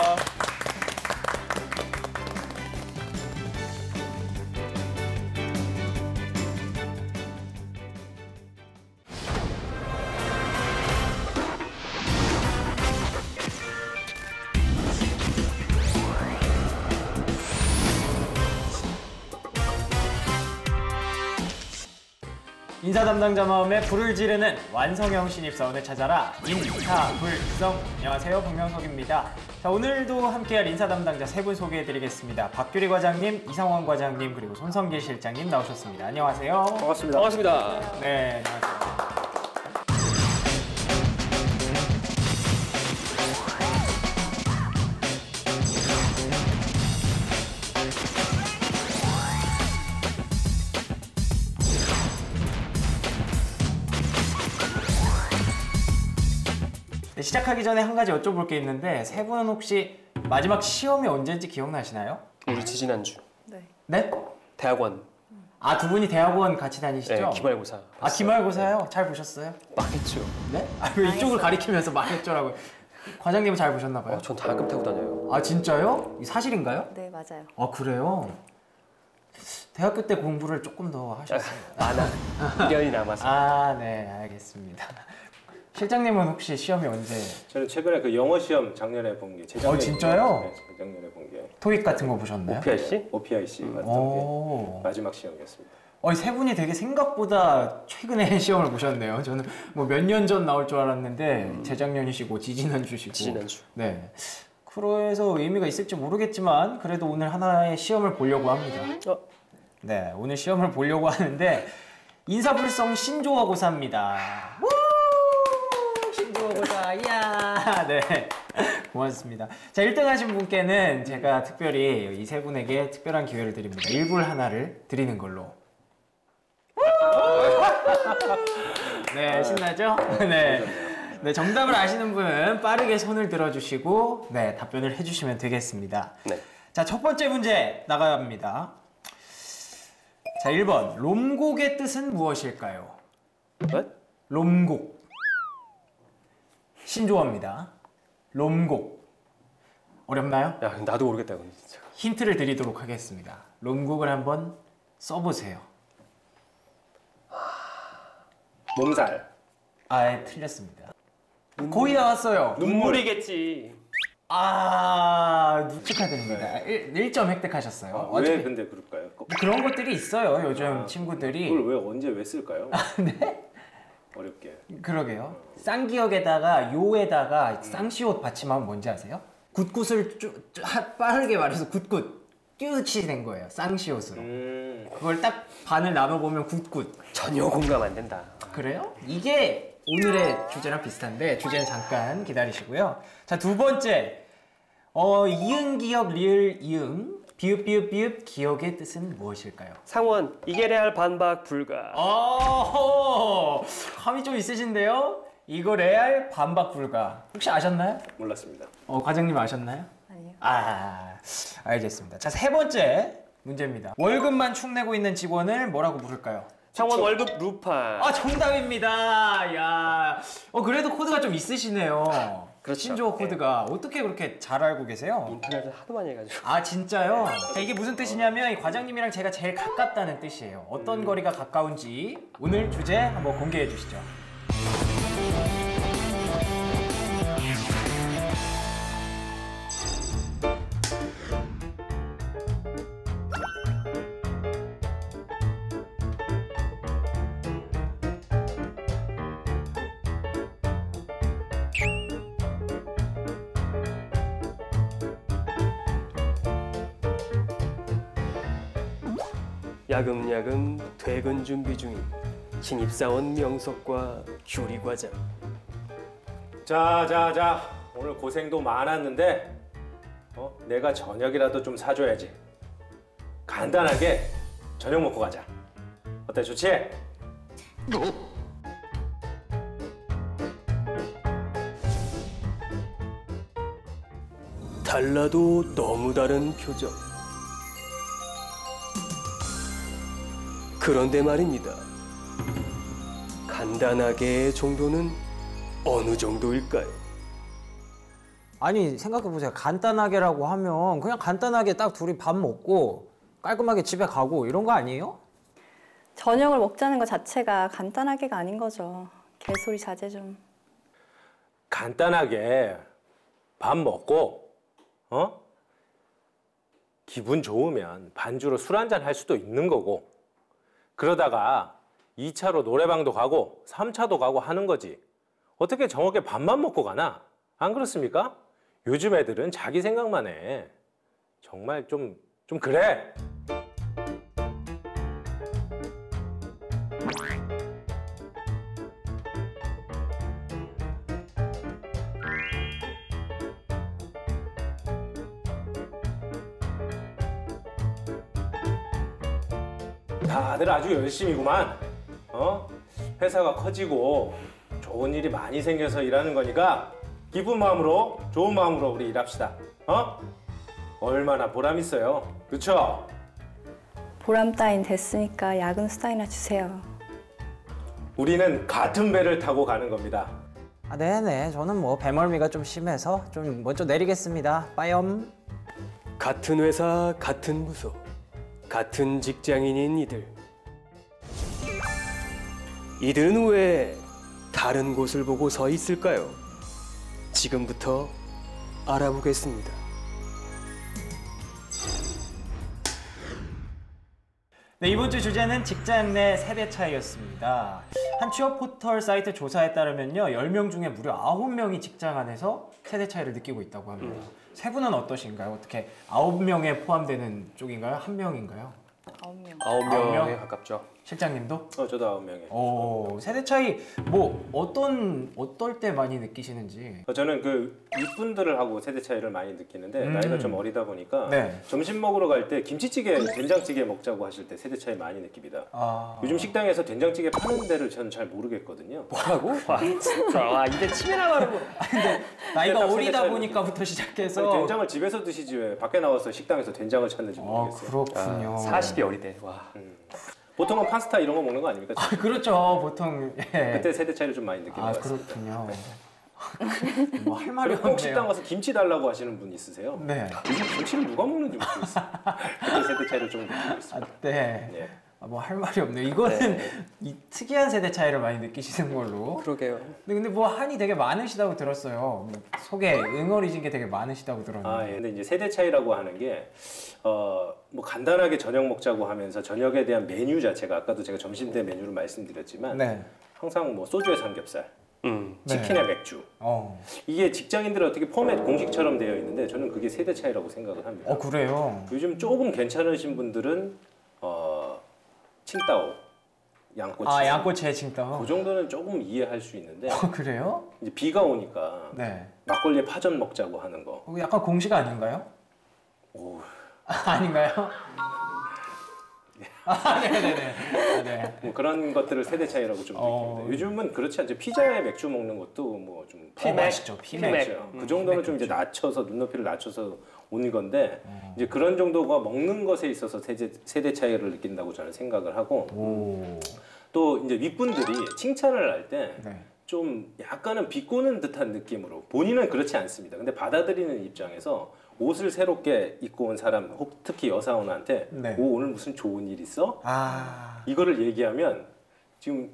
인사 담당자 마음에 불을 지르는 완성형 신입사원을 찾아라 인사불성. 안녕하세요, 박명석입니다. 자, 오늘도 함께할 인사 담당자 세 분 소개해드리겠습니다. 박규리 과장님, 이상원 과장님, 그리고 손성길 실장님 나오셨습니다. 안녕하세요. 반갑습니다. 반갑습니다. 네, 안녕하세요. 네, 시작하기 전에 한 가지 여쭤볼 게 있는데 세 분은 혹시 마지막 시험이 언제인지 기억나시나요? 우리 지지난주 네? 대학원 두 분이 대학원 같이 다니시죠? 기말고사. 기말고사요? 잘 보셨어요? 망했죠. 네? 왜 이쪽을 가리키면서 말했죠라고. 과장님은 잘 보셨나 봐요? 전 다학급 타고 다녀요. 진짜요? 이 사실인가요? 네, 맞아요. 그래요? 대학교 때 공부를 조금 더 하셨어요? 많아. 1년이 남았어요. 네, 알겠습니다. 실장님은 혹시 시험이 언제? 저는 최근에 그 영어 시험 작년에 본 게 재작년에 진짜요? 네, 작년에 본 게 토익 같은 거 보셨나요? OPIC 봤던 게 마지막 시험이었습니다. 세 분이 되게 생각보다 최근에 시험을 보셨네요. 저는 뭐 몇 년 전 나올 줄 알았는데 재작년이시고 지지난주시고. 지지난주. 네. 그래서 의미가 있을지 모르겠지만 그래도 오늘 하나의 시험을 보려고 합니다. 네, 오늘 시험을 보려고 하는데 인사불성 신조어고사입니다. 신조어고사, 이야. 네, 고맙습니다. 자, 1등 하신 분께는 제가 특별히 이 세 분에게 특별한 기회를 드립니다. 일불 하나를 드리는 걸로. 네, 신나죠? 네. 네, 정답을 아시는 분은 빠르게 손을 들어주시고 네, 답변을 해주시면 되겠습니다. 네. 자, 첫 번째 문제 나갑니다. 자, 1번. 롬곡의 뜻은 무엇일까요? 네? 롬곡. 신조어입니다. 롬곡. 어렵나요? 야, 나도 모르겠다, 근데 진짜. 힌트를 드리도록 하겠습니다. 롬곡을 한번 써보세요. 몸살. 아, 틀렸습니다. 거의 나왔어요. 눈물이겠지. 축하드립니다. 1점 획득하셨어요. 왜 근데 그럴까요? 그런 것들이 있어요, 요즘 친구들이. 그걸 왜 언제 왜 쓸까요? 네? 어렵게. 그러게요. 쌍기역에다가 요에다가 쌍시옷 받침하면 뭔지 아세요? 굿굿을 빠르게 말해서 굿굿 뀨치 된 거예요. 쌍시옷으로. 그걸 딱 반을 나눠보면 굿굿. 전혀 공감 안 된다. 그래요? 이게 오늘의 주제랑 비슷한데 주제는 잠깐 기다리시고요. 자, 두 번째. 이응 기역 리을 이응 비읍 비읍 비읍 기역의 뜻은 무엇일까요? 상원, 이게 레알 반박 불가. 감이 좀 있으신데요? 이거 레알 반박 불가. 혹시 아셨나요? 몰랐습니다. 과장님 아셨나요? 아니요. 알겠습니다. 자, 세 번째 문제입니다. 월급만 축내고 있는 직원을 뭐라고 부를까요? 상원 월급 루파. 정답입니다. 야, 그래도 코드가 좀 있으시네요. 그렇죠. 신조어 코드가 어떻게 그렇게 잘 알고 계세요? 인터넷을 하도 많이 해가지고. 진짜요? 자, 이게 무슨 뜻이냐면 이 과장님이랑 제가 제일 가깝다는 뜻이에요. 어떤 거리가 가까운지 오늘 주제 한번 공개해 주시죠. 야금야금 퇴근 준비 중인 신입사원 명석과 교리과장. 자. 오늘 고생도 많았는데 내가 저녁이라도 좀 사줘야지. 간단하게 저녁 먹고 가자. 어때, 좋지? 달라도 너무 다른 표정. 그런데 말입니다. 간단하게 정도는 어느 정도일까요? 아니, 생각해보세요. 간단하게라고 하면 그냥 간단하게 딱 둘이 밥 먹고 깔끔하게 집에 가고 이런 거 아니에요? 저녁을 먹자는 것 자체가 간단하게가 아닌 거죠. 개소리 자제 좀. 간단하게 밥 먹고 기분 좋으면 반주로 술 한잔 할 수도 있는 거고, 그러다가 2차로 노래방도 가고 3차도 가고 하는 거지. 어떻게 저녁에 밥만 먹고 가나? 안 그렇습니까? 요즘 애들은 자기 생각만 해. 정말 좀 그래. 다들 아주 열심히구만. 회사가 커지고 좋은 일이 많이 생겨서 일하는 거니까 기쁜 마음으로, 좋은 마음으로 우리 일합시다. 얼마나 보람 있어요. 그쵸? 보람 따윈 됐으니까 야근 수당이나 주세요. 우리는 같은 배를 타고 가는 겁니다. 네네. 저는 뭐 배멀미가 좀 심해서 좀 먼저 내리겠습니다. 빠염. 같은 회사, 같은 부서, 같은 직장인인 이들. 이들은 왜 다른 곳을 보고 서 있을까요? 지금부터 알아보겠습니다. 네, 이번 주 주제는 직장 내 세대 차이였습니다. 한 취업 포털 사이트 조사에 따르면요, 10명 중에 무려 9명이 직장 안에서 세대 차이를 느끼고 있다고 합니다. 세 분은 어떠신가요? 어떻게 9명에 포함되는 쪽인가요? 한 명인가요? 9명. 9명에 가깝죠. 실장님도? 저도 9명에. 오, 세대 차이 어떨 때 많이 느끼시는지. 저는 그 윗분들을 하고 세대 차이를 많이 느끼는데 나이가 좀 어리다 보니까 네. 점심 먹으러 갈 때 김치찌개, 된장찌개 먹자고 하실 때 세대 차이 많이 느낍니다. 요즘 식당에서 된장찌개 파는 데를 저는 잘 모르겠거든요. 뭐라고? 와, 입에 침이나 바르고. 나이가 세대 어리다 차이를 보니까부터 시작해서. 아니, 된장을 집에서 드시지 왜 밖에 나와서 식당에서 된장을 찾는지 모르겠어요. 그렇군요. 40이 어리대. 와. 보통은 파스타 이런 거 먹는 거 아닙니까? 그렇죠, 보통. 예. 그때 세대 차이를 좀 많이 느끼는 것 같습니다. 그렇군요. 뭐 할 말이 꼭 식당 없네요. 가서 김치 달라고 하시는 분 있으세요? 네. 요즘 김치를 누가 먹는지 모르겠어요. 그때 세대 차이를 좀 느끼고 있습니다. 네. 네. 뭐 할 말이 없네요. 이거는 이 특이한 세대 차이를 많이 느끼시는 걸로. 그러게요. 근데 뭐 한이 되게 많으시다고 들었어요. 뭐 속에 응어리진 게 되게 많으시다고 들었는데. 예. 근데 이제 세대 차이라고 하는 게, 뭐 간단하게 저녁 먹자고 하면서 저녁에 대한 메뉴 자체가 아까도 제가 점심 때 메뉴를 말씀드렸지만 네. 항상 뭐 소주에 삼겹살, 네. 치킨에 맥주. 이게 직장인들은 어떻게 포맷 공식처럼 되어 있는데 저는 그게 세대 차이라고 생각을 합니다. 그래요? 요즘 조금 괜찮으신 분들은 칭따오, 양꼬치. 양꼬치에 칭따오. 그 정도는 조금 이해할 수 있는데 그래요? 이제 비가 오니까 네. 막걸리에 파전 먹자고 하는 거. 약간 공식 아닌가요? 오, 아닌가요? 네네네. 네. 뭐 그런 것들을 세대 차이라고 좀 느낍니다. 요즘은 그렇지 않죠. 피자에 맥주 먹는 것도 뭐 좀 맛있죠. 피맥. 그 정도는 좀 이제 낮춰서 눈높이를 낮춰서 오는 건데 이제 그런 정도가 먹는 것에 있어서 세대 차이를 느낀다고 저는 생각을 하고 또 이제 윗분들이 칭찬을 할 때 좀 약간은 비꼬는 듯한 느낌으로 본인은 그렇지 않습니다. 근데 받아들이는 입장에서 옷을 새롭게 입고 온 사람, 특히 여사원한테 오, 오늘 무슨 좋은 일 있어? 이거를 얘기하면 지금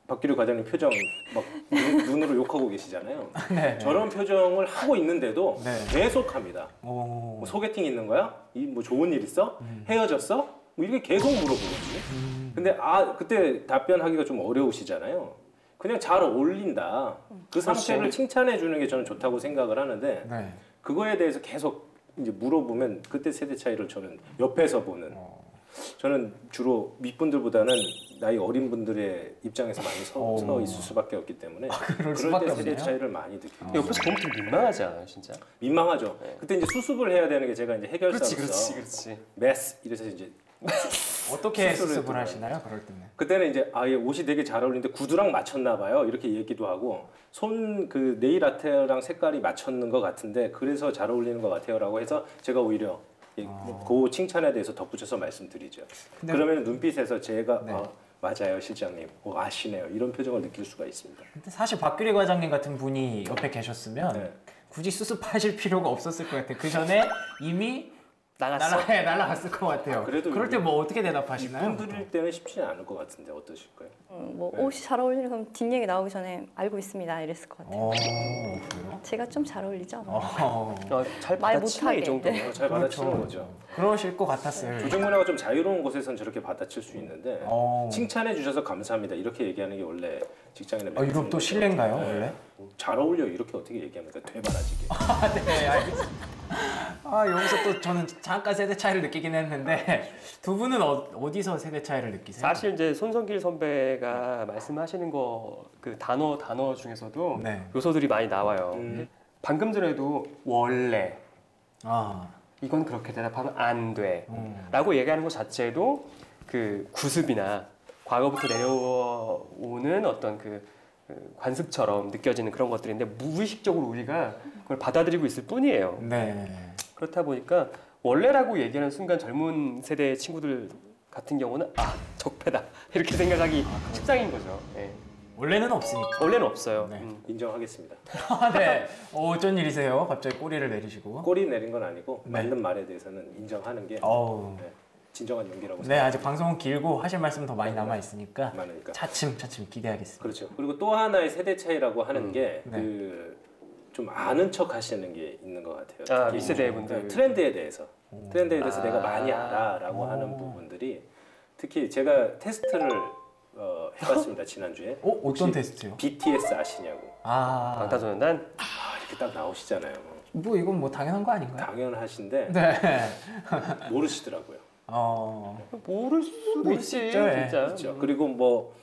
박규리 과장님 표정 막 눈으로 욕하고 계시잖아요. 저런 표정을 하고 있는데도 계속합니다. 뭐 소개팅 있는 거야? 뭐 좋은 일 있어? 헤어졌어? 뭐 이렇게 계속 물어보거든요. 근데 그때 답변하기가 좀 어려우시잖아요. 그냥 잘 어울린다. 그 상태를 칭찬해 주는 게 저는 좋다고 생각을 하는데 그거에 대해서 계속 이제 물어보면 그때 세대 차이를 저는 옆에서 보는. 저는 주로 윗분들보다는 나이 어린 분들의 입장에서 많이 서 있을 수밖에 없기 때문에 그럴 때 세대 차이를 많이 느끼고 옆에서 보면 좀 민망하지 않아요, 진짜? 민망하죠. 그때 이제 수습을 해야 되는 게 제가 이제 해결사로서 그렇지. 메스 이래서 이제 어떻게 수습을 하시나요? 그럴 때는? 그때는 이제 얘 옷이 되게 잘 어울리는데 구두랑 맞췄나 봐요. 이렇게 얘기도 하고 손 그 네일 아트랑 색깔이 맞췄는 것 같은데 그래서 잘 어울리는 것 같아요라고 해서 제가 오히려 그 칭찬에 대해서 덧붙여서 말씀드리죠. 그러면 눈빛에서 제가 맞아요 실장님, 아시네요 이런 표정을 느낄 수가 있습니다. 근데 사실 박규리 과장님 같은 분이 옆에 계셨으면 굳이 수습하실 필요가 없었을 것 같아요. 그 전에 이미 날아갔을 것 같아요. 그래도 그럴 때 뭐 어떻게 대답하시나요? 이분들일 때는 쉽지는 않을 것 같은데 어떠실까요? 뭐 옷이 잘 어울리는 그럼 뒷얘기 나오기 전에 알고 있습니다 이랬을 것 같아요. 제가 좀 잘 어울리죠? 잘 말 받아치네 이 못하게. 정도. 잘 받아치는 거죠. 그러실 것 같았어요. 조직 문화가 좀 자유로운 곳에선 저렇게 받아칠 수 있는데 칭찬해 주셔서 감사합니다 이렇게 얘기하는 게 원래 직장인의 이건 또 실례인가요 원래? 잘 어울려 이렇게 어떻게 얘기합니까? 되바라지게. 네, 알겠습니다. 여기서 또 저는 잠깐 세대 차이를 느끼긴 했는데 두 분은 어디서 세대 차이를 느끼세요? 사실 이제 손성길 선배가 말씀하시는 거 그 단어 중에서도 요소들이 많이 나와요. 방금 전에도 원래 이건 그렇게 대답하면 안 돼. 라고 얘기하는 것 자체도 그 구습이나 과거부터 내려오는 어떤 그 관습처럼 느껴지는 그런 것들인데 무의식적으로 우리가 그걸 받아들이고 있을 뿐이에요. 그렇다 보니까 원래라고 얘기하는 순간 젊은 세대 친구들 같은 경우는 적폐다 이렇게 생각하기 십상인 거죠. 원래는 없으니까. 원래는 없어요. 인정하겠습니다. 네. 어쩐 일이세요? 갑자기 꼬리를 내리시고. 꼬리 내린 건 아니고 맞는 말에 대해서는 인정하는 게 진정한 용기라고 생각합니다. 아직 방송은 길고 하실 말씀 더 많이 남아 있으니까 많으니까. 차츰 기대하겠습니다. 그렇죠. 그리고 또 하나의 세대 차이라고 하는 게 좀 아는 척 하시는 게 있는 것 같아요. 윗세대 분들 트렌드에 대해서 내가 많이 알아라고 하는 부분들이 특히 제가 테스트를 해봤습니다 지난주에. 어떤 테스트요? BTS 아시냐고. 방탄소년단? 이렇게 딱 나오시잖아요. 뭐 이건 뭐 당연한 거 아닌가요? 당연하신데 네. 모르시더라고요. 모를 수도 있지, 있죠, 예. 진짜. 그렇죠. 그리고 뭐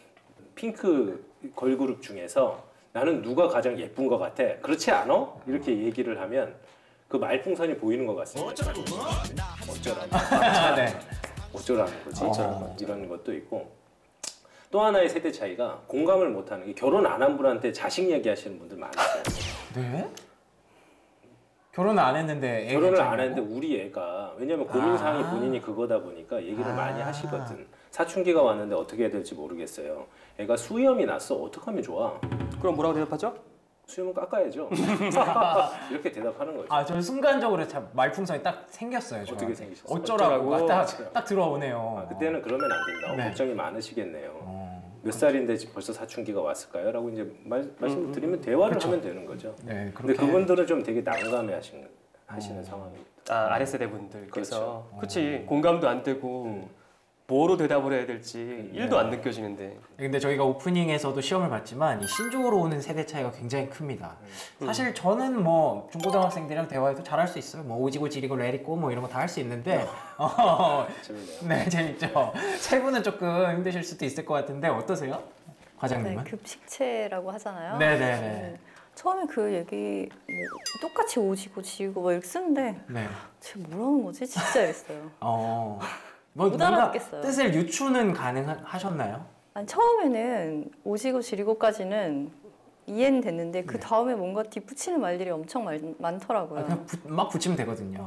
핑크 걸그룹 중에서 나는 누가 가장 예쁜 것 같아. 그렇지 않아? 이렇게 얘기를 하면 그 말풍선이 보이는 것 같습니다. 어쩌라고. 네. 어쩌라는 거지. 이런 것도 있고. 또 하나의 세대 차이가 공감을 못하는 게 결혼 안 한 분한테 자식 얘기하시는 분들 많으세요. 네? 결혼을 안 했는데 애가 결혼을 있잖아요. 안 했는데 우리 애가 왜냐면 고민사항이 본인이 그거다 보니까 얘기를 많이 하시거든. 사춘기가 왔는데 어떻게 해야 될지 모르겠어요. 애가 수염이 났어. 어떻게 하면 좋아? 그럼 뭐라고 대답하죠? 수염은 깎아야죠. 이렇게 대답하는 거죠. 저는 순간적으로 참 말풍선이 딱 생겼어요. 어떻게 저한테. 생기셨어요? 어쩌라고 딱 들어오네요. 그때는 그러면 안 된다. 네. 걱정이 많으시겠네요. 몇 살인데 벌써 사춘기가 왔을까요? 라고 이제 말씀드리면 대화를 하면 되는 거죠. 네, 근데 그분들은 좀 되게 난감해 하시는 상황입니다. 아랫세대 분들께서. 그렇죠. 그치, 공감도 안 되고 뭐로 대답을 해야 될지 1도 안 느껴지는데. 근데 저희가 오프닝에서도 시험을 봤지만 이 신조어로 오는 세대 차이가 굉장히 큽니다. 사실 저는 뭐 중고등학생들이랑 대화해도 잘할 수 있어요. 뭐 오지고 지리고 레리고 뭐 이런 거 다 할 수 있는데 재밌네요. 네, 재밌죠. 세 분은 조금 힘드실 수도 있을 것 같은데 어떠세요? 과장님은? 네, 급식체라고 하잖아요. 네네네. 처음에 그 얘기 뭐 똑같이 오지고 지우고 뭐 이렇게 쓰는데 네. 지금 뭐라는 거지? 진짜 이랬어요. 뭐 못 뭔가 알아듣겠어요. 뜻을 유추는 가능하셨나요? 아니, 처음에는 오지고 지리고까지는 이해는 됐는데 그 다음에 뭔가 뒷붙이는 말들이 엄청 많더라고요. 그냥 막 붙이면 되거든요.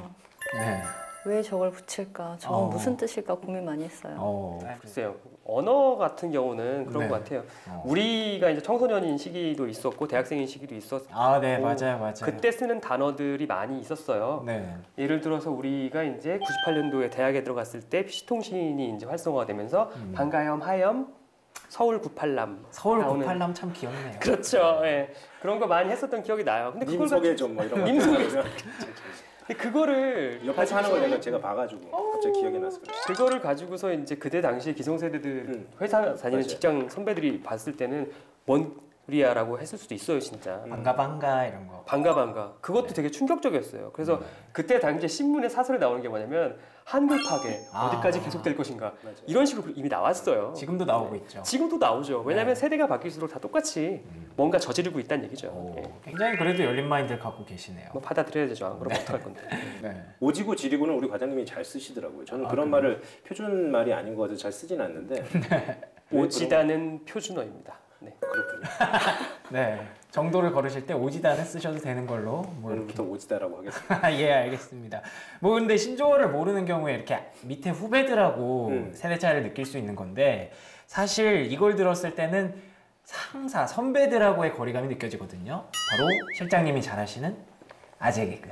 네. 왜 저걸 붙일까? 저건 무슨 뜻일까 고민 많이 했어요. 글쎄요. 언어 같은 경우는 그런 네. 것 같아요. 우리가 이제 청소년인 시기도 있었고 대학생인 시기도 있었고 네, 맞아요. 그때 쓰는 단어들이 많이 있었어요. 네. 예를 들어서 우리가 이제 98년도에 대학에 들어갔을 때 PC통신이 이제 활성화가 되면서 반가염, 하염, 서울 983 서울 나오는- 983 참 귀엽네요. 그렇죠. 예. 그런 거 많이 했었던 기억이 나요. 근데 님 그걸 소개 좀 뭐 이런 거. 님 소개 근데 그거를 옆에서 하는 거 내가 제가 봐가지고 갑자기 기억이 나서 그래요. 그거를 가지고서 이제 그때 당시에 기성세대들 회사 다니는 맞아요. 직장 선배들이 봤을 때는 뭔 소리야라고 했을 수도 있어요, 진짜. 반가 이런 거. 반가. 그것도 되게 충격적이었어요. 그래서 그때 당시에 신문에 사설에 나오는 게 뭐냐면 한글 파괴 어디까지 계속될 것인가 이런 식으로 이미 나왔어요. 지금도 나오고 있죠. 지금도 나오죠. 왜냐하면 세대가 바뀔수록 다 똑같이 뭔가 저지르고 있다는 얘기죠. 예. 굉장히 그래도 열린 마인드를 갖고 계시네요. 뭐 받아들여야 되죠. 안 그러면 어떡할 건데. 네. 오지고 지리고는 우리 과장님이 잘 쓰시더라고요. 저는 그런 말을 표준 말이 아닌 것 같아서 잘 쓰진 않는데 오지다는 표준어입니다. 네. 그렇군요. 네. 정도를 걸으실 때 오지다는 쓰셔도 되는 걸로 뭐 이렇게. 오늘부터 오지다라고 하겠습니다. 예, 알겠습니다. 뭐 근데 신조어를 모르는 경우에 이렇게 밑에 후배들하고 세대 차이를 느낄 수 있는 건데 사실 이걸 들었을 때는 상사, 선배들하고의 거리감이 느껴지거든요. 바로 실장님이 잘 하시는 아재 개그.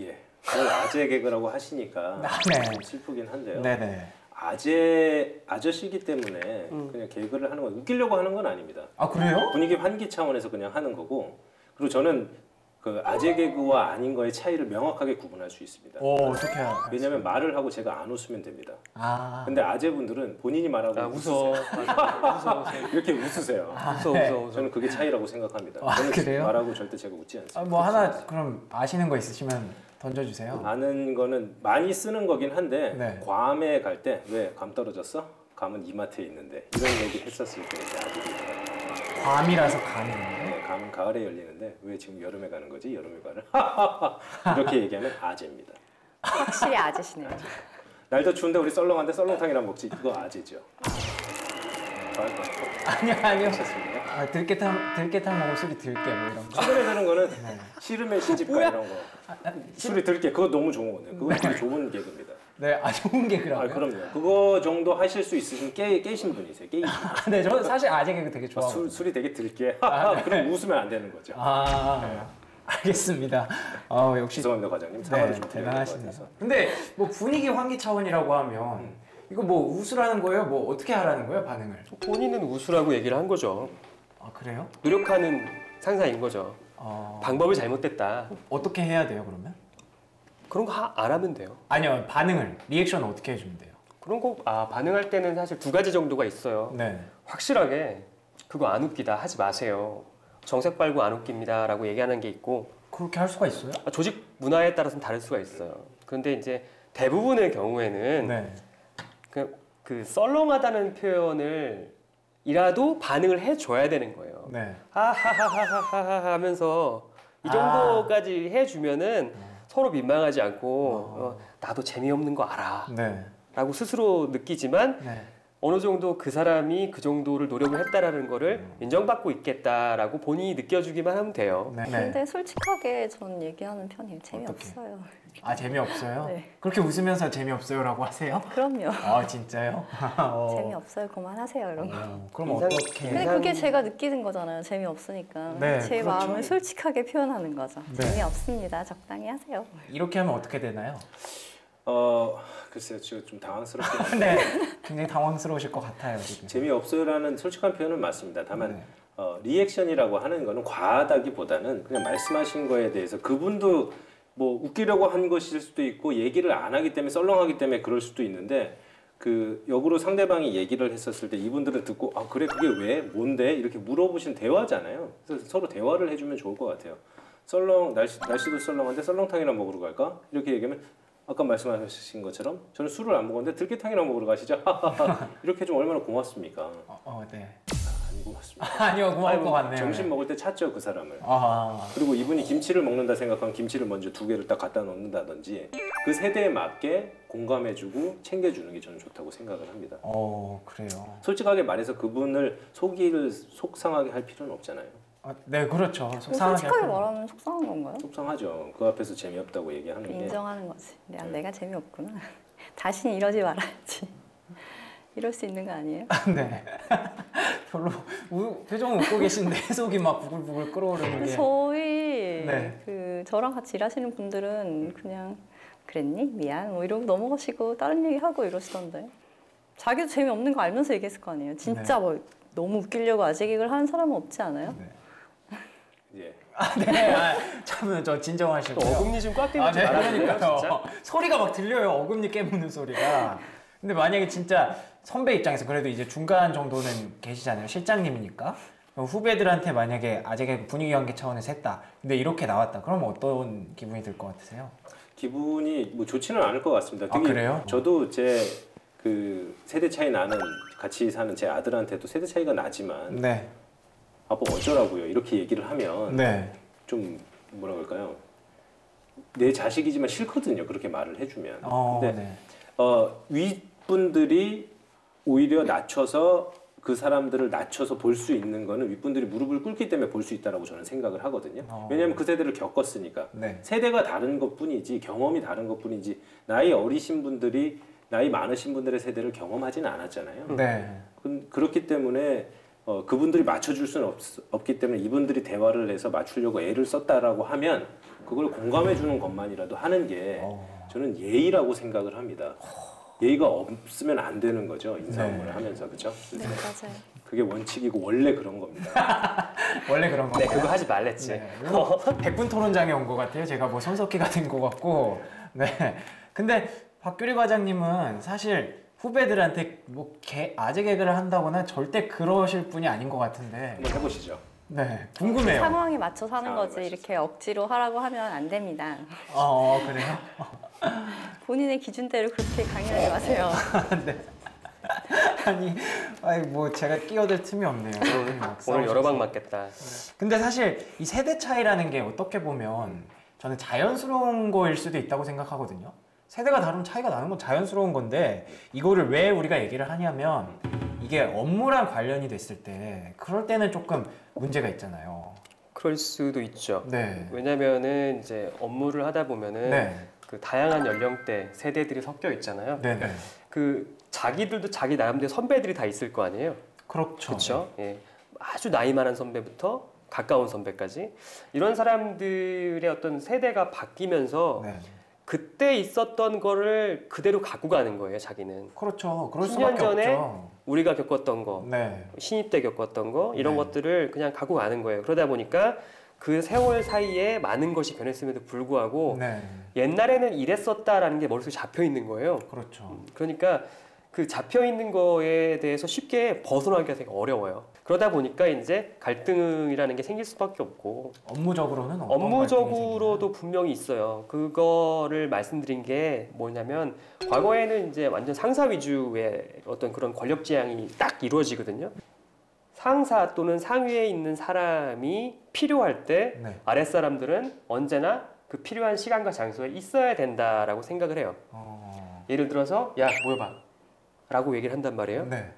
예. 그걸 아재 개그라고 하시니까 네. 좀 슬프긴 한데요. 네네. 아저씨기 때문에 그냥 개그를 하는 건 웃기려고 하는 건 아닙니다. 아 그래요? 분위기 환기 차원에서 그냥 하는 거고 그리고 저는 그 아재 개그와 아닌 거의 차이를 명확하게 구분할 수 있습니다. 어떻게 왜냐하면 말을 하고 제가 안 웃으면 됩니다. 아. 근데 아재분들은 본인이 말하고 웃어. 웃어. 이렇게 웃으세요. 웃어. 저는 그게 차이라고 생각합니다. 아, 저는 그래요? 말하고 절대 제가 웃지 않습니다. 뭐 하나 그럼 아시는 거 있으시면 던져주세요. 아는 거는 많이 쓰는 거긴 한데 네. 괌에 갈 때 왜 괌 떨어졌어? 괌은 이마트에 있는데 이런 얘기 했었을 때 이제 아들이 괌이라서 괌이에요. 네, 괌은 가을에 열리는데 왜 지금 여름에 가는 거지? 여름에 가는 이렇게 얘기하면 아재입니다. 확실히 아저씨네요. 날도 추운데 우리 썰렁한데 썰렁탕이랑 먹지 그거 아재죠. 아니요. 들깨탕 먹을 술이 들깨 뭐 이런 거. 최근에 드는 거는 싫으면 시집가 이런 거. 술이 들깨 그거 너무 좋은 거네요. 그거 되게 좋은 개그입니다. 네, 좋은 개그라고요? 그럼요. 그거 정도 하실 수 있으신 깨신 분이세요. 깨이신 분. 네, 저 사실 아재 개그 되게 좋아하거든요. 술이 되게 들깨. 그럼 웃으면 안 되는 거죠. 알겠습니다. 역시 죄송합니다, 과장님. 사과를 좀 드려야 될것 대단하시네요. 같아서. 근데 뭐 분위기 환기 차원이라고 하면 이거 뭐 웃으라는 거예요? 뭐 어떻게 하라는 거예요, 반응을? 본인은 웃으라고 얘기를 한 거죠. 아, 그래요? 노력하는 상사인 거죠. 방법이 잘못됐다. 어떻게 해야 돼요, 그러면? 그런 거 안 하면 돼요. 아니요, 리액션을 어떻게 해주면 돼요? 그런 거 반응할 때는 사실 두 가지 정도가 있어요. 네. 확실하게 그거 안 웃기다 하지 마세요. 정색 빨고 안 웃깁니다라고 얘기하는 게 있고 그렇게 할 수가 있어요? 조직 문화에 따라서는 다를 수가 있어요. 그런데 이제 대부분의 경우에는 네. 그 썰렁하다는 표현을 이라도 반응을 해줘야 되는 거예요. 네. 하하하하하하 하면서 이 정도까지 해주면은 서로 민망하지 않고 나도 재미없는 거 알아. 네. 라고 스스로 느끼지만 네. 어느 정도 그 사람이 그 정도를 노력을 했다라는 거를 인정받고 있겠다라고 본인이 느껴주기만 하면 돼요. 네. 근데 솔직하게 전 얘기하는 편이에요. 재미없어요. 재미없어요? 네. 그렇게 웃으면서 재미없어요라고 하세요? 그럼요. 진짜요? 재미없어요. 그만하세요. 이런 거. 그럼 어떻게? 근데 그게 제가 느끼는 거잖아요. 재미없으니까. 네, 제 그렇죠. 마음을 솔직하게 표현하는 거죠. 네. 재미없습니다. 적당히 하세요. 이렇게 하면 어떻게 되나요? 글쎄요, 지금 좀 당황스럽게. 네, 굉장히 당황스러우실 것 같아요. 지금. 재미없어요라는 솔직한 표현은 맞습니다. 다만 리액션이라고 하는 거는 과하다기보다는 그냥 말씀하신 거에 대해서 그분도 뭐 웃기려고 한 것일 수도 있고 얘기를 안 하기 때문에 썰렁하기 때문에 그럴 수도 있는데 그 역으로 상대방이 얘기를 했었을 때 이분들은 듣고 그래 그게 왜 뭔데 이렇게 물어보신 대화잖아요. 그래서 서로 대화를 해주면 좋을 것 같아요. 날씨도 썰렁한데 썰렁탕이나 먹으러 갈까? 이렇게 얘기하면 아까 말씀하신 것처럼 저는 술을 안 먹었는데 들깨탕이나 먹으러 가시죠. 이렇게 좀 얼마나 고맙습니까? 네. 안 고맙습니다. 아니요, 고마울 것 같네요. 점심 먹을 때 찾죠 그 사람을. 아. 그리고 이분이 김치를 먹는다 생각하면 김치를 먼저 2개를 딱 갖다 놓는다든지 그 세대에 맞게 공감해주고 챙겨주는 게 저는 좋다고 생각을 합니다. 그래요. 솔직하게 말해서 그분을 속상하게 할 필요는 없잖아요. 네, 그렇죠. 속상하게 솔직하게 말하면 속상한 건가요? 속상하죠. 그 앞에서 재미없다고 얘기하는 게. 인정하는 거지. 내가 재미없구나. 다시는 이러지 말아야지. 이럴 수 있는 거 아니에요? 네. 별로 표정은 웃고 계신데 속이 막 부글부글 끓어오르는 게. 저희 네. 저랑 같이 일하시는 분들은 그냥 그랬니? 미안. 뭐 이러고 넘어가시고 다른 얘기하고 이러시던데. 자기도 재미없는 거 알면서 얘기했을 거 아니에요. 진짜 뭐 너무 웃기려고 아재 개그를 하는 사람은 없지 않아요? 네. 예. 네. 참 저 진정하시고요. 어금니 좀 꽉 깨물지 네, 말아주세요. 그러니까요. 진짜. 소리가 막 들려요. 어금니 깨무는 소리가. 근데 만약에 진짜 선배 입장에서 그래도 이제 중간 정도는 계시잖아요. 실장님이니까. 후배들한테 만약에 아재 개그 분위기 관계 차원에서 했다. 근데 이렇게 나왔다. 그럼 어떤 기분이 들 것 같으세요? 기분이 뭐 좋지는 않을 것 같습니다. 되게 그래요? 저도 제 그 세대 차이 나는 같이 사는 제 아들한테도 세대 차이가 나지만 네. 아빠 어쩌라고요 이렇게 얘기를 하면 네. 좀 뭐라 그럴까요? 내 자식이지만 싫거든요. 그렇게 말을 해주면. 근데 네. 윗분들이 오히려 낮춰서 그 사람들을 낮춰서 볼 수 있는 거는 윗분들이 무릎을 꿇기 때문에 볼 수 있다라고 저는 생각을 하거든요. 왜냐하면 그 세대를 겪었으니까. 네. 세대가 다른 것뿐이지 경험이 다른 것뿐이지 나이 어리신 분들이 나이 많으신 분들의 세대를 경험하지는 않았잖아요. 네. 그렇기 때문에 그분들이 맞춰줄 수는 없기 때문에 이분들이 대화를 해서 맞추려고 애를 썼다라고 하면 그걸 공감해주는 것만이라도 하는 게 저는 예의라고 생각을 합니다. 예의가 없으면 안 되는 거죠. 인사동을 하면서. 그렇죠? 네, 맞아요. 그게 원칙이고 원래 그런 겁니다. 원래 그런 거. 네, 그거 하지 말랬지. 네. 백분 토론장에 온 것 같아요. 제가 뭐 손석희가 된 것 같고. 네. 근데 박규리 과장님은 사실 후배들한테 뭐 아재 개그를 한다거나 절대 그러실 분이 아닌 것 같은데. 한번 해보시죠. 네, 궁금해요. 상황에 맞춰서 하는 거지 이렇게 억지로 하라고 하면 안 됩니다. 그래요? 본인의 기준대로 그렇게 강요하지 마세요. 네. 아니 뭐 제가 끼어들 틈이 없네요. 오늘 여러 방 맞겠다. 근데 사실 이 세대 차이라는 게 어떻게 보면 저는 자연스러운 거일 수도 있다고 생각하거든요. 세대가 다르면 차이가 나는 건 자연스러운 건데 이거를 왜 우리가 얘기를 하냐면 이게 업무랑 관련이 됐을 때 그럴 때는 조금 문제가 있잖아요. 그럴 수도 있죠. 네. 왜냐면은 이제 업무를 하다 보면은 네. 그 다양한 연령대 세대들이 섞여 있잖아요. 네. 네. 그 자기들도 자기 나름대로 선배들이 다 있을 거 아니에요. 그렇죠. 그렇죠. 예. 아주 나이 많은 선배부터 가까운 선배까지 이런 사람들의 어떤 세대가 바뀌면서 네. 그때 있었던 거를 그대로 갖고 가는 거예요, 자기는. 그렇죠. 그럴 10년 수밖에 전에 없죠. 우리가 겪었던 거, 네. 신입 때 겪었던 거 이런 네. 것들을 그냥 갖고 가는 거예요. 그러다 보니까 그 세월 사이에 많은 것이 변했음에도 불구하고 네. 옛날에는 이랬었다라는 게 머릿속에 잡혀 있는 거예요. 그렇죠. 그러니까 그 잡혀 있는 거에 대해서 쉽게 벗어나기가 되게 어려워요. 그러다 보니까 이제 갈등이라는 게 생길 수밖에 없고 업무적으로는 어떤 업무적으로도 분명히 있어요. 그거를 말씀드린 게 뭐냐면 과거에는 이제 완전 상사 위주의 어떤 그런 권력 지향이 딱 이루어지거든요. 상사 또는 상위에 있는 사람이 필요할 때 네. 아랫사람들은 언제나 그 필요한 시간과 장소에 있어야 된다라고 생각을 해요. 예를 들어서 야 모여봐 라고 얘기를 한단 말이에요. 네.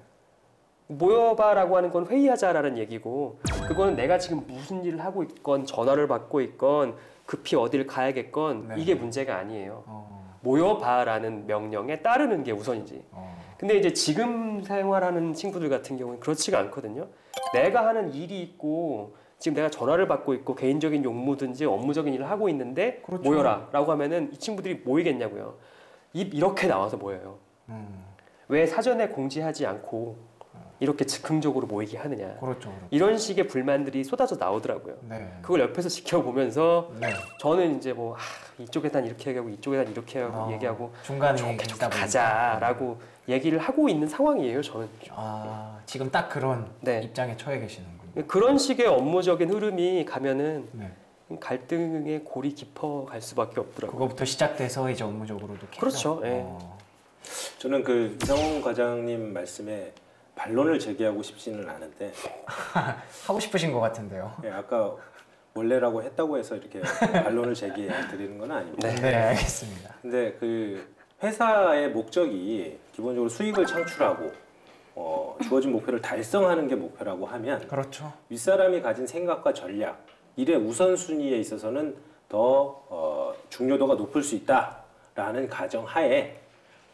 모여봐라고 하는 건 회의하자라는 얘기고 그거는 내가 지금 무슨 일을 하고 있건 전화를 받고 있건 급히 어딜 가야겠건 네. 이게 문제가 아니에요. 모여봐라는 명령에 따르는 게 우선이지. 근데 이제 지금 생활하는 친구들 같은 경우는 그렇지가 않거든요. 내가 하는 일이 있고 지금 내가 전화를 받고 있고 개인적인 용무든지 업무적인 일을 하고 있는데 그렇죠. 모여라라고 하면은 이 친구들이 모이겠냐고요. 이렇게 나와서 모여요. 왜 사전에 공지하지 않고 이렇게 즉흥적으로 모이게 하느냐. 그렇죠. 이런 식의 불만들이 쏟아져 나오더라고요. 네. 그걸 옆에서 지켜보면서 네. 저는 이제 뭐 이쪽에단 이렇게 얘기하고 이쪽에단 이렇게 하고 얘기하고 중간에 좋게 계시다 보니까. 가자라고 얘기를 하고 있는 상황이에요. 저는. 지금 딱 그런 네. 입장에 처해 계시는군요. 그런 식의 업무적인 흐름이 가면은 네. 갈등의 골이 깊어 갈 수밖에 없더라고요. 그거부터 시작돼서 이제 업무적으로도 계속. 그렇죠. 예. 저는 그 이상홍 과장님 말씀에 반론을 제기하고 싶지는 않은데 하고 싶으신 것 같은데요. 예, 아까 원래라고 했다고 해서 이렇게 반론을 제기해 드리는 건 아닙니다. 네, 알겠습니다. 근데 그 회사의 목적이 기본적으로 수익을 창출하고 주어진 목표를 달성하는 게 목표라고 하면 그렇죠. 윗사람이 가진 생각과 전략, 일의 우선순위에 있어서는 더 중요도가 높을 수 있다라는 가정하에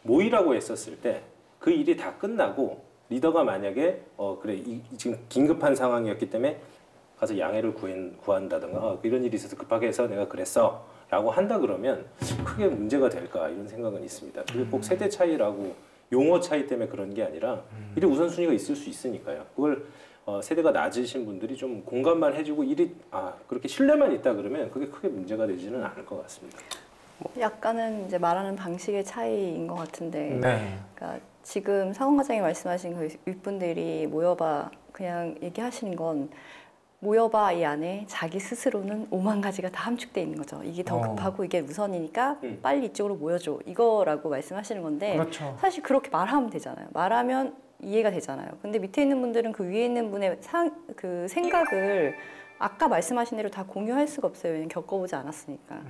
모이라고 했었을 때 그 일이 다 끝나고 리더가 만약에 그래 지금 긴급한 상황이었기 때문에 가서 양해를 구한다든가 이런 일이 있어서 급하게 해서 내가 그랬어 라고 한다 그러면 크게 문제가 될까 이런 생각은 있습니다. 그게 꼭 세대 차이라고 용어 차이 때문에 그런 게 아니라 일의 우선순위가 있을 수 있으니까요. 그걸 세대가 낮으신 분들이 좀 공감만 해주고 일이 그렇게 신뢰만 있다 그러면 그게 크게 문제가 되지는 않을 것 같습니다. 약간은 이제 말하는 방식의 차이인 것 같은데, 네. 그러니까 지금 상원 과장이 말씀하신 그 윗분들이 모여봐 그냥 얘기하시는 건 모여봐 이 안에 자기 스스로는 5만 가지가 다 함축돼 있는 거죠. 이게 더 급하고 이게 우선이니까 빨리 이쪽으로 모여줘 이거라고 말씀하시는 건데 그렇죠. 사실 그렇게 말하면 되잖아요. 말하면 이해가 되잖아요. 근데 밑에 있는 분들은 그 위에 있는 분의 그 생각을 아까 말씀하신 대로 다 공유할 수가 없어요. 왜냐면 겪어보지 않았으니까.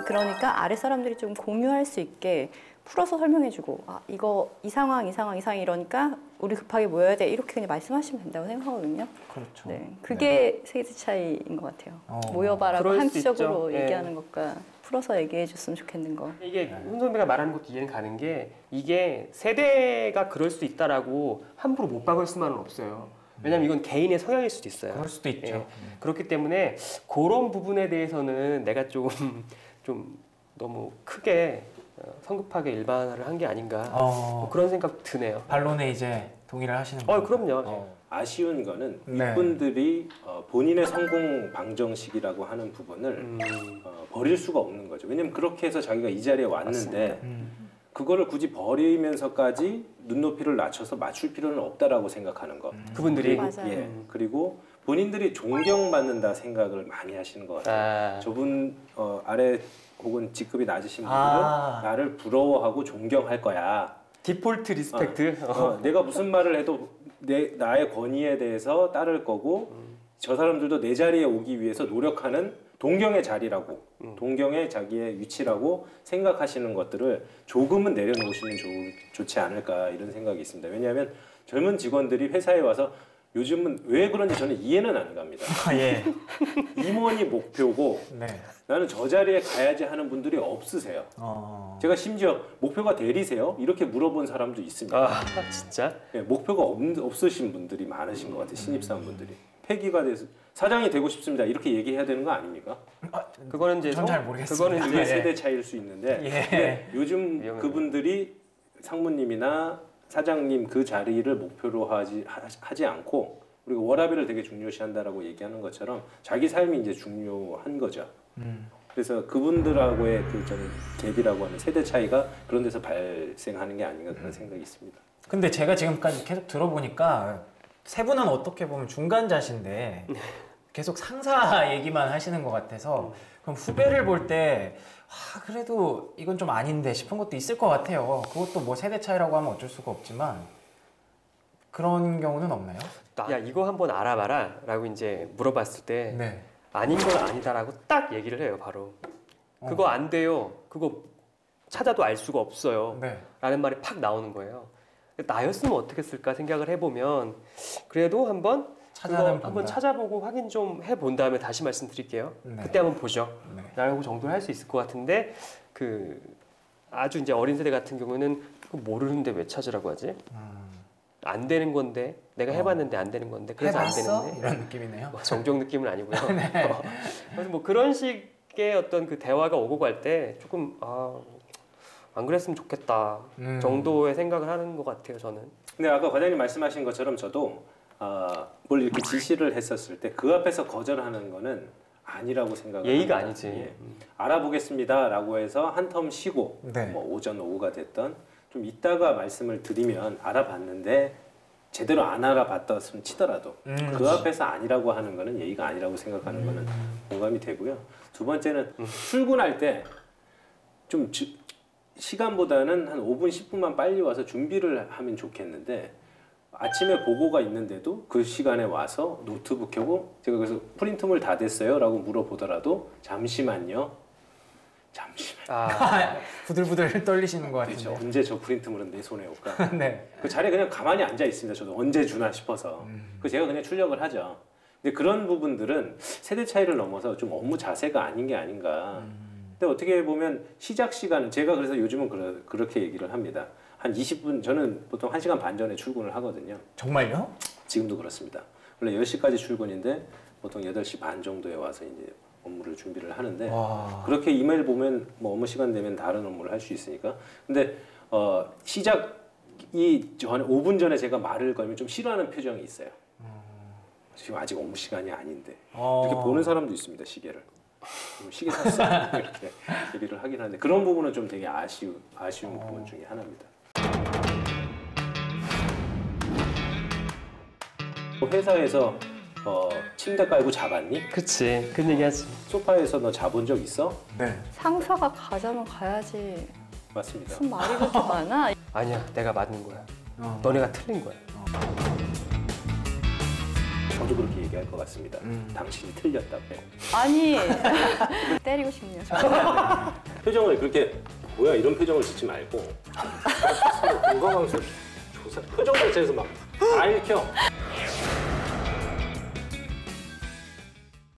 그러니까 아래 사람들이 좀 공유할 수 있게 풀어서 설명해주고 이거 이 상황 이러니까 우리 급하게 모여야 돼 이렇게 그냥 말씀하시면 된다고 생각하거든요. 그렇죠. 네, 그게 세대 차이인 것 같아요. 모여봐라고 그럴 수 한쪽으로 있죠. 얘기하는 것과 풀어서 얘기해줬으면 좋겠는 거. 이게 훈 선배가 말하는 것도 이해는 가는 게 이게 세대가 그럴 수도 있다라고 함부로 못 박을 수만은 없어요. 왜냐면 이건 개인의 성향일 수도 있어요. 그럴 수도 있죠. 그렇기 때문에 그런 부분에 대해서는 내가 좀 너무 크게 성급하게 일반화를 한 게 아닌가 뭐 그런 생각 드네요. 반론에 이제 동의를 하시는 거예요? 그럼요. 아쉬운 거는 네. 이분들이 본인의 성공 방정식이라고 하는 부분을 버릴 수가 없는 거죠. 왜냐면 그렇게 해서 자기가 이 자리에 왔는데 그거를 굳이 버리면서까지 눈높이를 낮춰서 맞출 필요는 없다라고 생각하는 거. 그분들이 맞아요. 예. 그리고 본인들이 존경받는다 생각을 많이 하시는 것 같아요. 저분 아래 혹은 직급이 낮으신 분들은 나를 부러워하고 존경할 거야. 디폴트 리스펙트. 내가 무슨 말을 해도 나의 권위에 대해서 따를 거고 저 사람들도 내 자리에 오기 위해서 노력하는 동경의 자리라고 동경의 자기의 위치라고 생각하시는 것들을 조금은 내려놓으시면 좋지 않을까 이런 생각이 있습니다. 왜냐하면 젊은 직원들이 회사에 와서 요즘은 왜 그런지 저는 이해는 안 갑니다. 예. 임원이 목표고 네. 나는 저 자리에 가야지 하는 분들이 없으세요. 제가 심지어 목표가 대리세요? 이렇게 물어본 사람도 있습니다. 진짜? 네, 목표가 없으신 분들이 많으신 것 같아요. 신입사원분들이. 폐기가 돼서 사장이 되고 싶습니다. 이렇게 얘기해야 되는 거 아닙니까? 그거는 이제 전 잘 모르겠습니다. 그게 세대 차이일 수 있는데 근데 요즘 그분들이 상무님이나 사장님 그 자리를 목표로 하지 않고 우리가 워라밸을 되게 중요시한다라고 얘기하는 것처럼 자기 삶이 이제 중요한 거죠. 그래서 그분들하고의 그 좀 갭이라고 하는 세대 차이가 그런 데서 발생하는 게 아닌가 그런 생각이 있습니다. 근데 제가 지금까지 계속 들어보니까 세 분은 어떻게 보면 중간자신데 계속 상사 얘기만 하시는 것 같아서 그럼 후배를 볼 때 그래도 이건 좀 아닌데 싶은 것도 있을 것 같아요. 그것도 뭐 세대 차이라고 하면 어쩔 수가 없지만 그런 경우는 없나요? 야 이거 한번 알아봐라 라고 이제 물어봤을 때 네. 아닌 건 아니다라고 딱 얘기를 해요 바로. 그거 안 돼요. 그거 찾아도 알 수가 없어요. 네. 라는 말이 팍 나오는 거예요. 나였으면 어떻게 했을까 생각을 해보면 그래도 한번 한번 찾아보고 확인 좀 해본 다음에 다시 말씀드릴게요. 네. 그때 한번 보죠. 네. 라고 정도는 할 수 있을 것 같은데 그 아주 이제 어린 세대 같은 경우는 그거 모르는데 왜 찾으라고 하지? 안 되는 건데 내가 해봤는데 안 되는 건데 그래서 안 되는데 이런 느낌이네요. 정적 느낌은 아니고요. 네. 그래서 뭐 그런 식의 어떤 그 대화가 오고 갈 때 조금 안 그랬으면 좋겠다 정도의 생각을 하는 것 같아요 저는. 근데 아까 과장님 말씀하신 것처럼 저도 뭘 이렇게 지시를 했었을 때 그 앞에서 거절하는 거는 아니라고 생각을 예의가 합니다. 아니지. 예. 알아보겠습니다라고 해서 한 텀 쉬고 네. 뭐 오전 오후가 됐던 좀 이따가 말씀을 드리면 알아봤는데 제대로 안 알아봤다면 치더라도 그 앞에서 아니라고 하는 거는 예의가 아니라고 생각하는 거는 공감이 되고요. 두 번째는 출근할 때 좀 시간보다는 한 5분, 10분만 빨리 와서 준비를 하면 좋겠는데 아침에 보고가 있는데도 그 시간에 와서 노트북 켜고 제가 그래서 프린트물 다 됐어요? 라고 물어보더라도 잠시만요. 부들부들 떨리시는 것 같은데. 그렇죠. 언제 저 프린트물은 내 손에 올까? 네. 그 자리에 그냥 가만히 앉아 있습니다. 저도 언제 주나 싶어서. 그 제가 그냥 출력을 하죠. 근데 그런 부분들은 세대 차이를 넘어서 좀 업무 자세가 아닌 게 아닌가. 근데 어떻게 보면 시작 시간은 제가 그래서 요즘은 그렇게 얘기를 합니다. 한 20분, 저는 보통 1시간 반 전에 출근을 하거든요. 정말요? 지금도 그렇습니다. 원래 10시까지 출근인데 보통 8시 반 정도에 와서 이제 업무를 준비를 하는데 그렇게 이메일 보면 뭐 업무 시간 되면 다른 업무를 할 수 있으니까. 근데 시작이 전에 5분 전에 제가 말을 걸면 좀 싫어하는 표정이 있어요. 지금 아직 업무 시간이 아닌데 이렇게 보는 사람도 있습니다. 시계를. 시계 샀어 이렇게 얘기를 하긴 하는데 그런 부분은 좀 되게 아쉬운 부분 중에 하나입니다. 회사에서 침대 깔고 자봤니? 그치. 그런 얘기하지. 소파에서 너 자본 적 있어? 네. 상사가 가자면 가야지. 맞습니다. 무슨 말이 그렇게 많아? 아니야 내가 맞는 거야. 너네가 틀린 거야. 저도 그렇게 얘기할 것 같습니다. 당신이 틀렸다고. 아니 때리고 싶네요. 표정을 그렇게 뭐야 이런 표정을 짓지 말고 공감하면서 표정 자체에서 막 다 읽혀.